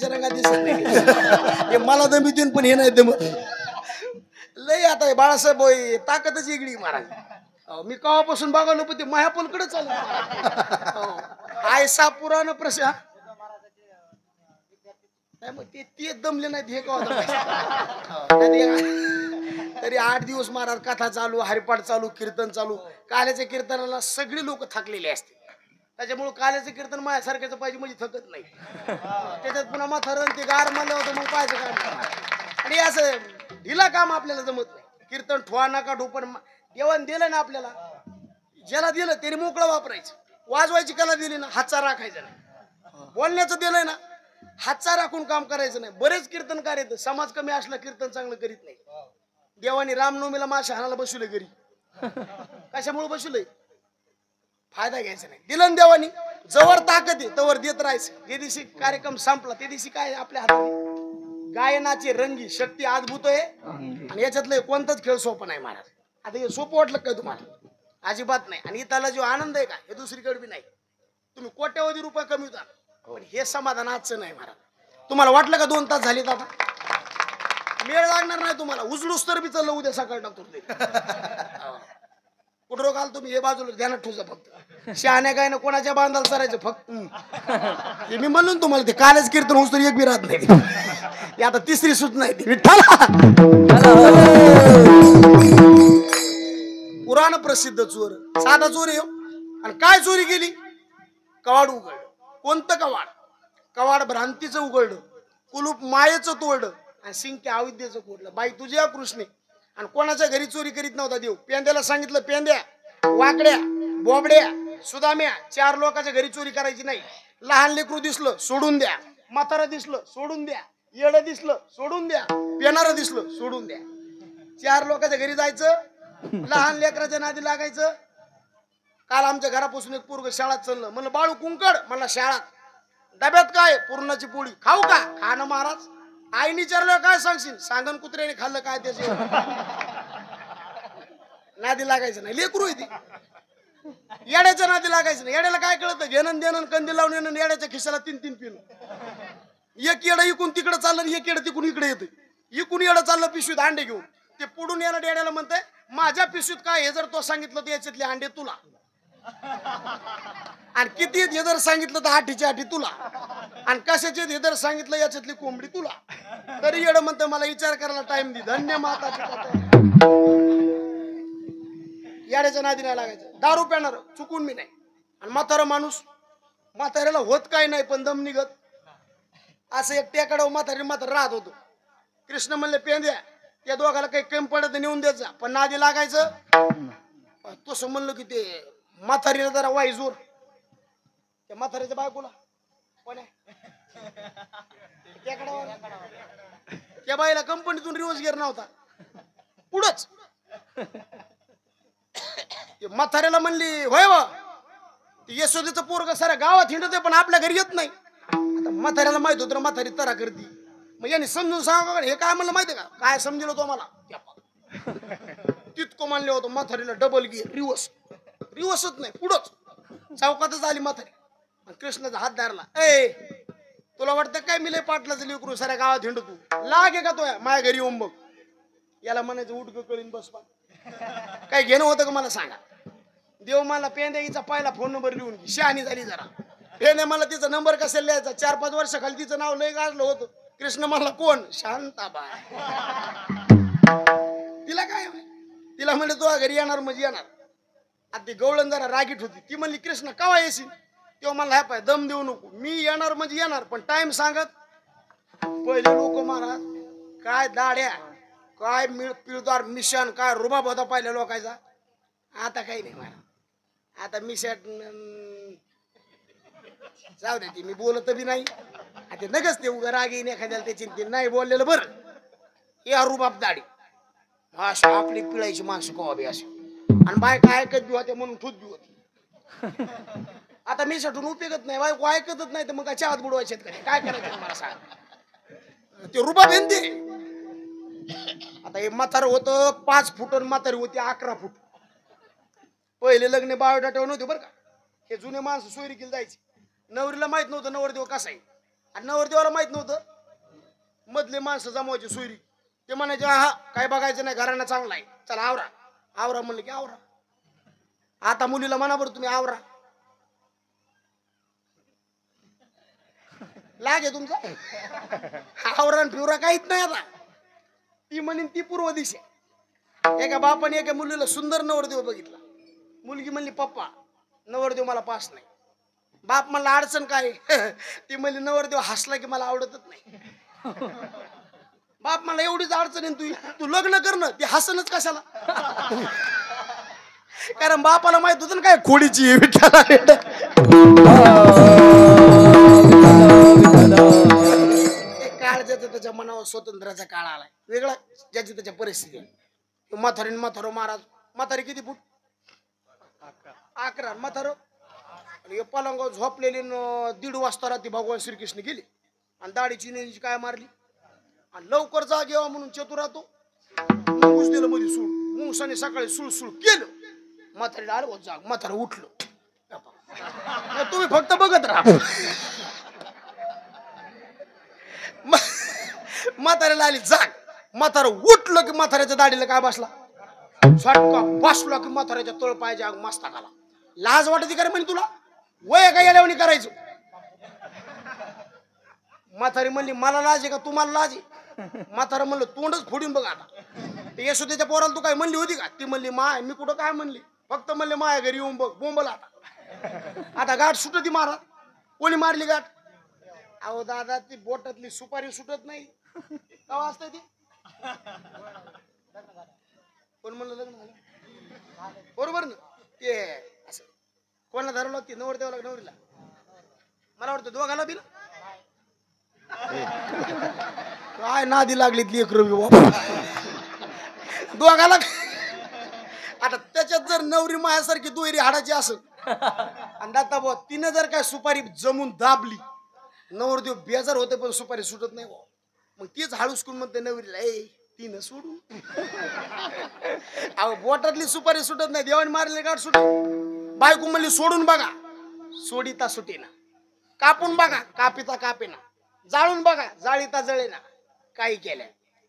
पाण्याच्या रंगात दिसत नाही. हे मला दमीतीन पण हे नाही दमत लय. आता बाळासाहेब होय ताकदच वेगळी महाराज. मी कवापासून बघालो पण ते मायापूलकडे चालू. आयसा पुराण प्रश्न मग ते दमले नाहीत हे कवा तरी 8 दिवस महाराज कथा चालू, हरिपाठ चालू, कीर्तन चालू. काल्याच्या कीर्तनाला सगळी लोक थकलेली असते. त्याच्यामुळे काल्याचं कीर्तन माझ्यासारख्याचं पाहिजे म्हणजे थकत नाही. त्याच्यात पुन्हा म्हातारण ते गार म्हणलं होतं मग पाहायचं काय. आणि असं ढिला काम आपल्याला जमत नाही. कीर्तन ठोवा नका ढोपण देवान दिलं ना आपल्याला, ज्याला दिलं त्याने मोकळं वापरायचं. वाजवायची कला दिली ना हातचा राखायचा नाही. बोलण्याचं दिलंय ना हातचा राखून काम करायचं नाही. बरेच कीर्तनकार येतं समाज कमी असला कीर्तन चांगलं करीत नाही. देवानी रामनवमीला माशा हाणाला बसवले घरी. कशामुळे बसवलंय? फायदा घ्यायचा नाही. दिलं देवानी जवळ ताकद आहे तवर देत राहायचं. जे दिवशी कार्यक्रम संपला त्या दिवशी काय आपल्या हातात गायनाची रंगी शक्ती अद्भुत आहे. आणि याच्यातलं कोणताच खेळ सोपं नाही महाराज. आता हे सोपं वाटलं काय तुम्हाला? अजिबात नाही. आणि इथला जो आनंद आहे का हे दुसरीकडे बी नाही. तुम्ही कोट्यावधी रुपये कमीवता पण हे समाधान आजचं नाही महाराज. तुम्हाला वाटलं का 2 तास झालेत आता? मेळ लागणार नाही तुम्हाला. उचलूस तर बी चाललं उद्या सकाळ टाकतो. कुठं घाल तुम्ही हे बाजूला ध्यानात ठेवजा फक्त. शहाण्या काय ना कोणाच्या बांधाला चरायचं फक्त. मी म्हणून तुम्हाला ते कालच कीर्तन होऊस तर एक बी राहत नाही. आता 3री सूचना आहे ती विठ्ठल. पुराण प्रसिद्ध चोर साधा चोर आहे. आणि काय चोरी केली? कवाड उघडलं. कोणतं कवाड? कवाड भ्रांतीचं उघडलं, कुलूप मायेचं तोडलं आणि शिंक्या अविद्येचं कोडलं. बाई तुझ्या कृष्णे. आणि कोणाच्या घरी चोरी करीत नव्हता देव. पेंद्याला सांगितलं पेंद्या, वाकड्या, बोबड्या, सुदाम्या 4 लोकांच्या घरी चोरी करायची नाही. लहान लेकरू दिसलं सोडून द्या, म्हातारा दिसलं सोडून द्या, येडं दिसलं सोडून द्या, पेनारं दिसलं सोडून द्या. 4 लोकांच्या घरी जायचं, लहान लेकराच्या नादी लागायचं. काल आमच्या घरापासून एक पोरग शाळेत चाललं. म्हणलं बाळू कुंकड. म्हणला शाळात. डब्यात काय? पुरणाची पोळी. खाऊ का? खा ना महाराज. आईने विचारलं काय सांगशील? सांगन कुत्र्याने खाल्लं काय त्याचे. नादी लागायचं नाही. लेकरू आहे ती. येड्याच्या नादी लागायचं नाही. येड्याला काय कळतं? घेणं देणं कंदी लावून येणं. येड्याच्या खिशाला 3-3 पिलं. एक येडं इकून तिकडे चाललं, एक येडं तिकून इकडे येतं. इकून येडं चाललं पिशवीत अंडे घेऊन. ते पुढून येणं येड्याला म्हणतंय माझ्या पिशवीत काय हे जर तो सांगितलं तर याच्यातले अंडे तुला. आणि किती हे जर सांगितलं तर 8च्या 8 तुला. आणि कशाचे हे जर सांगितलं याच्यातली कोंबडी तुला. तरी येडं म्हणतं मला विचार करायला टाइम दे. धन्य माता पिता. येड्याच्या नादी नाही लागायचं. दारू प्याणार चुकून मी नाही. आणि म्हातारा माणूस, म्हाताऱ्याला होत काय नाही पण दम निघत. असं एक टेकाडावर म्हातारा राहत होतो. कृष्ण म्हणले पेंद्या त्या दोघाला काही कमी पडत नेऊन देत जा पण नादी लागायचं. तसं म्हणलं की ते म्हातारीला जरा वाई जोर. त्या म्हाताऱ्याच्या बायकोला कोण आहे त्या बाईला कंपनीतून रिवर्स गिअर नव्हता पुढंच. म्हाताऱ्याला म्हणली होय व यशोदेचं पोरग साऱ्या गावात हिंडत पण आपल्या घरी येत नाही. आता म्हाताऱ्याला माहित होतं म्हातारी तरा करती. मग यांनी समजून सांगा हे काय म्हणलं माहितीये का? काय समजलं होतं मला तितकं म्हणलं होतं. म्हातारीला डबल गिअर रिवर्स. रिवर्सच नाही पुढंच. चौकातच आली म्हातारी. कृष्णाचा हात धरला. ए तुला वाटतं काय मिले पाटलाचं लेकरू साऱ्या गावात हिंड तू लागे का तो माझ्या घरी येऊन बघ. याला म्हणायचं उठक कळीन बस पा. काय घेणं होतं का मला सांगा. देव मला पेंद्याचा पहिला फोन नंबर लिहून घे. शहाणी झाली जरा. पेंद्या मला तिचा नंबर कसा लिहायचा. 4-5 वर्षाखाली तिचं नाव लय गाजलं होतं. कृष्ण म्हणला कोण? शांताबाई. तिला काय तिला म्हणलं तो घरी येणार म्हणजे येणार. आता ती गवळण जरा रागीट होती. ती म्हणली कृष्ण कवा येशील? तेव्हा मला ह्या पाय दम देऊ नको. मी येणार म्हणजे येणार पण टाइम सांगत. पहिले लोक महाराज काय दाड्या काय पिळदार मिशन काय रुबाब होता पहिल्या लोकांचा. आता काही नाही महाराज. आता मिशन जाऊ दे. ती मी बोलत बी नाही. आता नगच ते उगा राग येईन एखाद्याला त्याची नाही बोललेलं बरं. या रुबाब दाढी अशी आपली पिळायची माणसं कवा बी अशी. आणि बायका ऐकत बी होत्या म्हणून ठूत बी होती. आता मी सटून उपयोगत नाही. बायको ऐकतच नाही तर मग काय चहात बुडवायचे काय करायचं मला सांग. ते रुबाब आहे ते. आता हे म्हातार होतं 5 फूट आणि म्हातारी होती 11 फूट. पहिले लग्न बायोडाटा नव्हते बरं का. हे जुने माणसं सोयरी केली जायची. नवरीला माहित नव्हतं नवरदेव कसा आहे. आणि नवरदेवाला माहित नव्हतं मधले माणसं जमवायची सोयरी. ते म्हणायचे हा काय बघायचं नाही घराणा चांगला आहे चला आवरा. आवरा म्हणलं की आवरा. आता मुलीला म्हणा बरं तुम्ही आवरा लागे तुमचा आवरण फिवरा काहीच नाही. आता ती म्हणीन ती पूर्व दिशा. एका बापाने एका मुलीला सुंदर नवरदेव बघितला. मुलगी म्हणली पप्पा नवरदेव मला पास नाही. बाप म्हणला अडचण काय ती म्हणली नवरदेव हसला की मला आवडतच नाही. बाप मला एवढीच अडचण आहे तू तू लग्न करणं ती हसनच कशाला. कारण बापाला माहित होतं ना काय खोडीची काळ ज्याचा त्याच्या मनावर स्वातंत्र्याचा काळ आलाय वेगळा ज्याची त्याच्या परिस्थिती. म्हातारी म्हातारो महाराज म्हातारी किती फूट 11 म्हातारो पलंगावर झोपलेली 1:30 वाजता रात्री भगवान श्रीकृष्ण गेली आणि दाढीची नेची काय मारली आणि लवकर जाग यावा म्हणून चतुर राहतो मुंगूस दिलं मध्ये सूळ मुंगसाने सकाळी सुळसुळ केलं. म्हातारीला आलं जाग म्हातारं उठलं. तुम्ही फक्त बघत राहा. म्हाताऱ्याला आली जाग. म्हातारं उठलं की म्हाताऱ्याच्या दाढीला काय बसला झटका बसला की म्हाताऱ्याच्या तळ पायाच्या आग मस्तकाला. लाज वाटते का रे म्हणे तुला वय काय येड्यावानी करायचं. म्हातारी म्हणली मला लाज आहे का तुम्हाला लाज आहे. म्हातारं म्हणलं तोंडच फोडून बघा. आता ते यशोदेच्या पोराला तू काय म्हणली होती का. ती म्हणली माय मी कुठं काय म्हणली फक्त म्हणले माया घरी येऊन बघ बोंबला. आता गाठ सुटती मारा. कोणी मारली गाठ. अहो दादा ती बोटातली सुपारी सुटत नाही का वाजताय ती. कोण म्हणलं लग्न झालं बरोबर ना. ते असं कोणाला धरवलं ती नवरदेवाला नवरीला मला वाटतं दोघाला बिल काय नादी लागली ती एक रवी दोघाला. आता त्याच्यात जर नवरी मायासारखी दुहेरी हाडाची असेल आणि दाता भाऊ तिनं जर काय सुपारी जमून दाबली नवरदेव बेजार होते पण सुपारी सुटत नाही भाऊ. मग तीच हाळूसकून म्हणते नवरीला ए तिनं सोडून. अहो बोटातली सुपारी सुटत नाही देवाने मारले गाठ सुट. बायको म्हणली सोडून बघा सोडिता सुटेना. कापून बघा कापिता कापेना. जाळून बघा जाळीता जळेना. काही केलं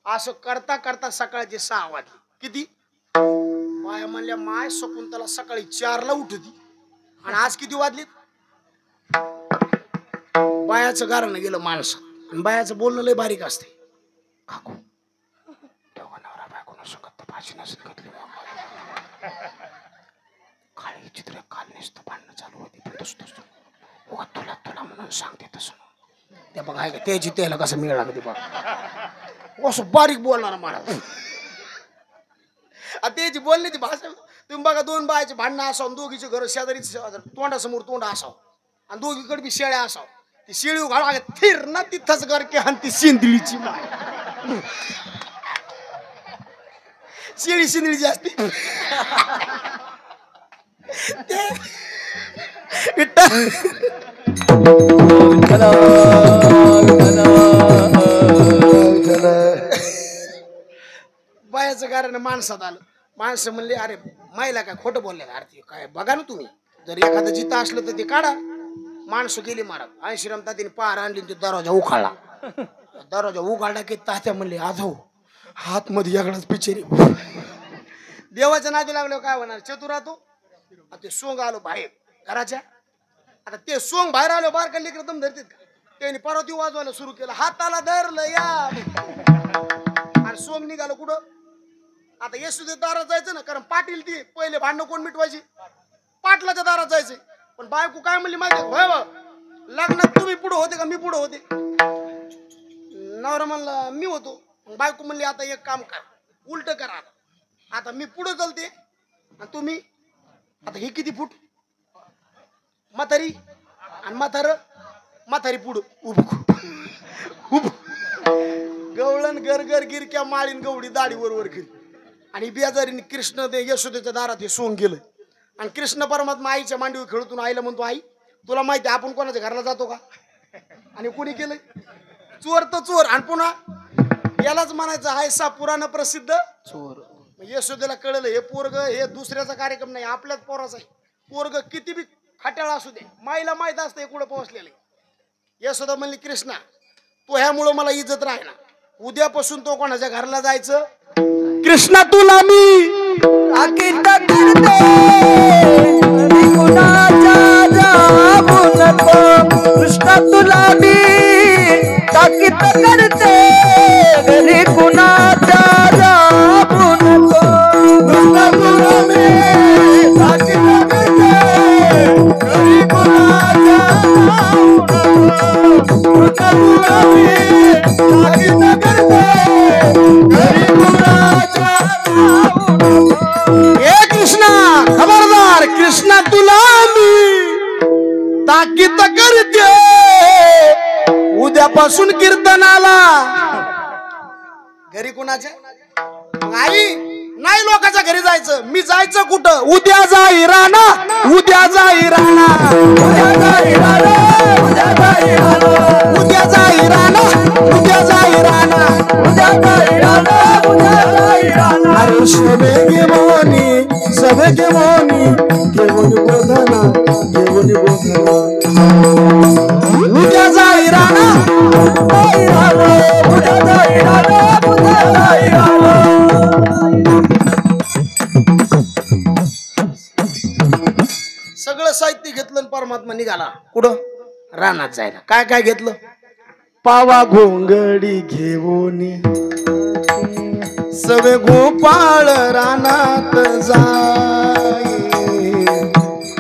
असं करता करता सकाळचे 6 वाजले. किती माया म्हणल्या माय शकुंतला सकाळी 4ला उठती आणि आज किती वाजलीत. बायाचं गारणं गेलं माणसं आणि बायाचं बोलणं लय बारीक असते. काकू तेव्हा नवरा बायकोनं सकत भाजी नसेल घातली काळी चित्र काल नुसतं भांडणं चालू होती पण तसं तुला तुला म्हणून सांगते तसं त्या बघा आहे का त्याची त्याला कसं मिळाला कधी बघ असं बारीक बोलणार महाराज. त्याची बोलण्याची भाषा तुम्ही बघा 2 बायाचे भांडणं असावं दोघीचे घर शेजारीच तोंडासमोर तोंड असावं आणि दोघीकडे बी शेळ्या असावं. ती शेळी घाला थिर ना तिथंच घर की आणि ती शेंदळीची माय शेळी शेंदळीची असते. बायाचं कारण माणसात आलं. माणसं म्हणले अरे मायला काय खोटं बोलले आरती काय बघा ना तुम्ही जर एखादं जिथं असलं तर ते काढा. माणसं गेली मारत 80 रमतातीने पार आणली ते दरवाजा उखाळला. दरवाजा उघाडला की तात्या म्हणले आधो हात मध्ये यागडाच पिचेरी. देवाच्या नादी लागल्यावर काय होणार चतुर राहतो. ते सोंग आलो बाहेर घराच्या. आता ते सोंग बाहेर आलो बारका लेकर दम धरतात का त्यांनी परत वाजवायला सुरू केलं. हाताला धरलं या आणि सोंग निघालं कुठं. आता येसुदे दारात जायचं ना कारण पाटील ती पहिले भांडण कोण मिटवायची पाटलाच्या दारात जायचे. पण बायको काय म्हणली माहिती होय लग्नात तुम्ही पुढे होते का मी पुढे होते. नवरा म्हणला मी होतो. बायको म्हणली आता एक काम कर उलट करा आता मी पुढे चलते आणि तुम्ही आता हे किती फूट म्हातारी आणि म्हातारी पुढं उभ गवळण गरगर गिरक्या माळीन गवडी दाढी वर करी आणि बेजारीने कृष्ण ते यशोदेच्या दारात हे सोंग गेलं आणि कृष्ण परमात्मा आईच्या मांडीवर खेळतून आईला म्हणतो आई तुला माहिती आपण कोणाच्या घराला जातो का आणि कोणी केलंय चोर तर चोर आणि पुन्हा यालाच म्हणायचं हाय सा पुराण प्रसिद्ध चोर. यशोदेला कळलं हे पोरग हे दुसऱ्याचा कार्यक्रम नाही आपल्याच पोराचा आहे. पोरग किती बी खट्याळा असू दे माईला माहित असतं हे कुठं पोहोचलेलं यशोदा म्हणली कृष्णा तो ह्यामुळं मला इज्जत राहीना, उद्यापासून तो कोणाच्या घराला जायचं कृष्णा तुला मी ताकीद करते कुणाच्या जाऊ नको कृष्णा तुला मी ताकीद करते घरी कुणाच्या जाऊ नको कृष्णा तुला मी ताकीद करते घरी कुणाच्या जाऊ नको कृष्णा तुला मी ताकीद करते घरी कुणाच्या ए कृष्णा खबरदार कृष्णा तुला मी ताकीद करते उद्यापासून कीर्तनाला घरी कुणाच्या नाही नाही लोकांच्या घरी जायचं, मी जायचं कुठं उद्या जाई राणा उद्या जाई राणा उद्या जाई राणा उद्या जाई राणा उद्या जाई राणा उद्या जाई राणा उद्या जाई राणा उद्या जाई राणा अरे सबे के मोनी केवल बोधना उद्या जाई राणा उद्या जाई राणा उद्या जाई राणा सगळं साहित्य घेतलं आणि परमात्मा निघाला कुठं रानात जायला. काय काय घेतलं पावा घोंगडी घेऊन सवे गोपाळ रानात जाई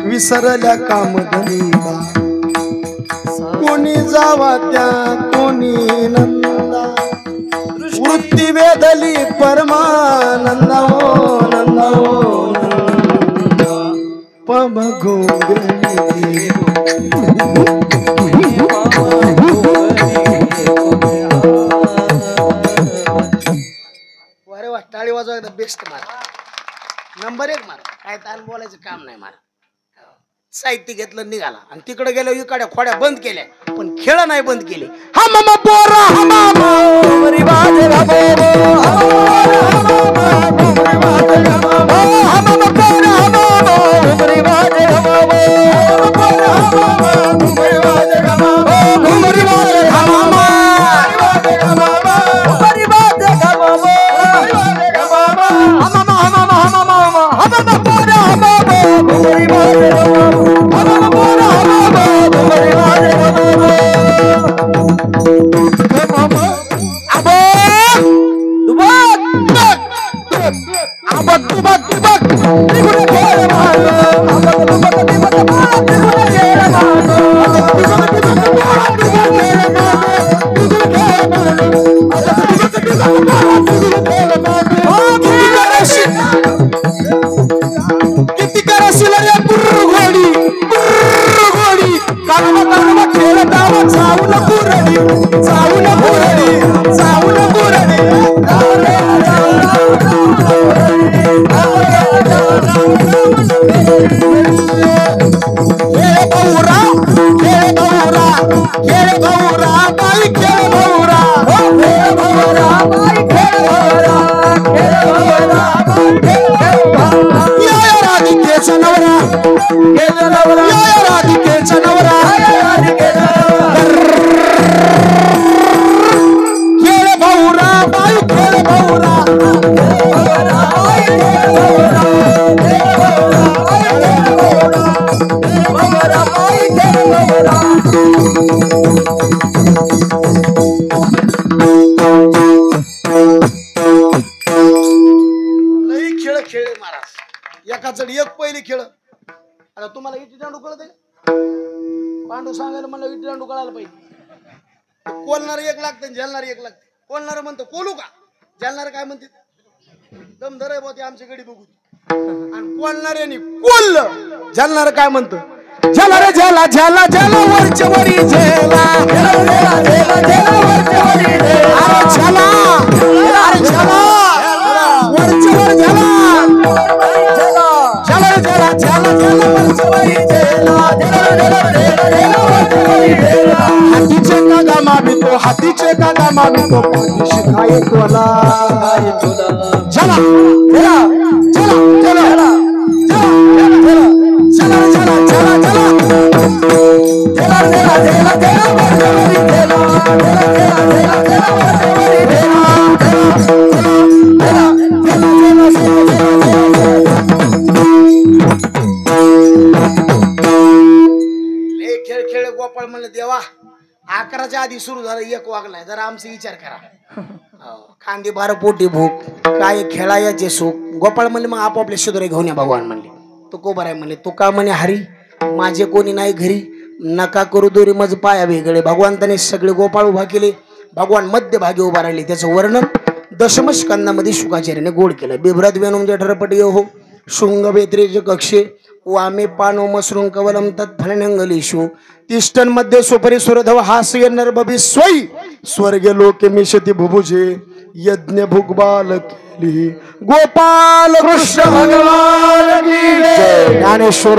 विसरल्या कामधंदा कोणी जावा त्या कोणी नंदा वृत्ती वेदली परमानंदा ओ नंदा ओ पब घोंगडी अरे वा टाळी वाजवायला बेस्ट मार नंबर 1 मार काय ताण बोलायचं काम नाही मार. साहित्य घेतलं निघाला आणि तिकडे गेलो इकडे खोड्या बंद केल्या पण खेळ नाही बंद केले. हा मामा पोरा हा मामा मरी बाजे हा मामा पोरा हा मामा मरी बाजे हा मामा पोरा हा मामा मरी बाजे हा मामा मरी बाजे हा मामा मरी बाजे हा मामा किती करशील रे बुर्रघोडी बुर्रघोडी कानमा कानमा खेळत आवा जाऊन बुरडी जाऊन बुरडी जाऊन बुरडी खेळ गौरा खेळ गौरा खेळ गौरा बाई खेळ गौरा खेळ गौरा बाई खेळ गौरा खेळ गौरा राधिकेचा नवरा राधिकेचा नवरा खेळ भाऊरा बाई खेळ भाऊरा लई खेळ खेळले महाराज एकाच एक पहिली खेळ. आता तुम्हाला इटी दांडू कळत आहे पांडू सांगायला मला इटी दांडू कळायला पाहिजे. कोलणार एक लागते झेलणार एक लागते. कोलणार म्हणतो कोलू का झेलणार काय म्हणते दमधर आहे बोते आमची गडी बघू आणि कोलणाऱ्याने कोल्ल झेलणार काय म्हणतो झेला रे झेला झेला झेला वरच्या वरी झेला झेला झेला झेला वरच्या वरी झेला अरे झेला अरे झेला वरच्या वर झेला झेला झेला झेला झेला वरच्या वरी झेला झेला झेला झेला वरच्या वरी झेला हातीचे कागा मावितो हातीचे कागा मावितो पाठीशी काय तोला झेला झेला झेला झेला झेला झेला झेला झेला झेला झेला झेला झेला झेला झेला खेळ खेळ गोपाळ म्हणलं देवा 11च्या आधी सुरू झालं 1 वाजलाय जरा आमचा विचार करा खांदी 12 पोटी भूक काय खेळायचे सुख गोपाळ म्हणले मग आपापले सुधरे घेऊन या भगवान म्हणले तो कोबर आहे म्हणले तो का म्हणे हरी माझे कोणी नाही घरी नका करू दोरी मज पाया वेगळे भगवंताने सगळे गोपाळ उभा केले भगवान मध्यभागी उभा राहिले त्याचं वर्णन दशम स्कंदामध्ये शुकाचार्याने गोड केलं बिभ्रत वेणुम जठरपटी हो शृंग बेत्रेज कक्षे वामे पानो मसरुं कवलम तत्फलनंगलेषु तिष्ठन मध्ये सुपरी सुरधव हास्य नरबबी स्वई स्वर्गे लोके मिशति भुभुजे यज्ञ भुगबाल केली गोपाल कृष्ण भगवान की जय ज्ञानेश्वर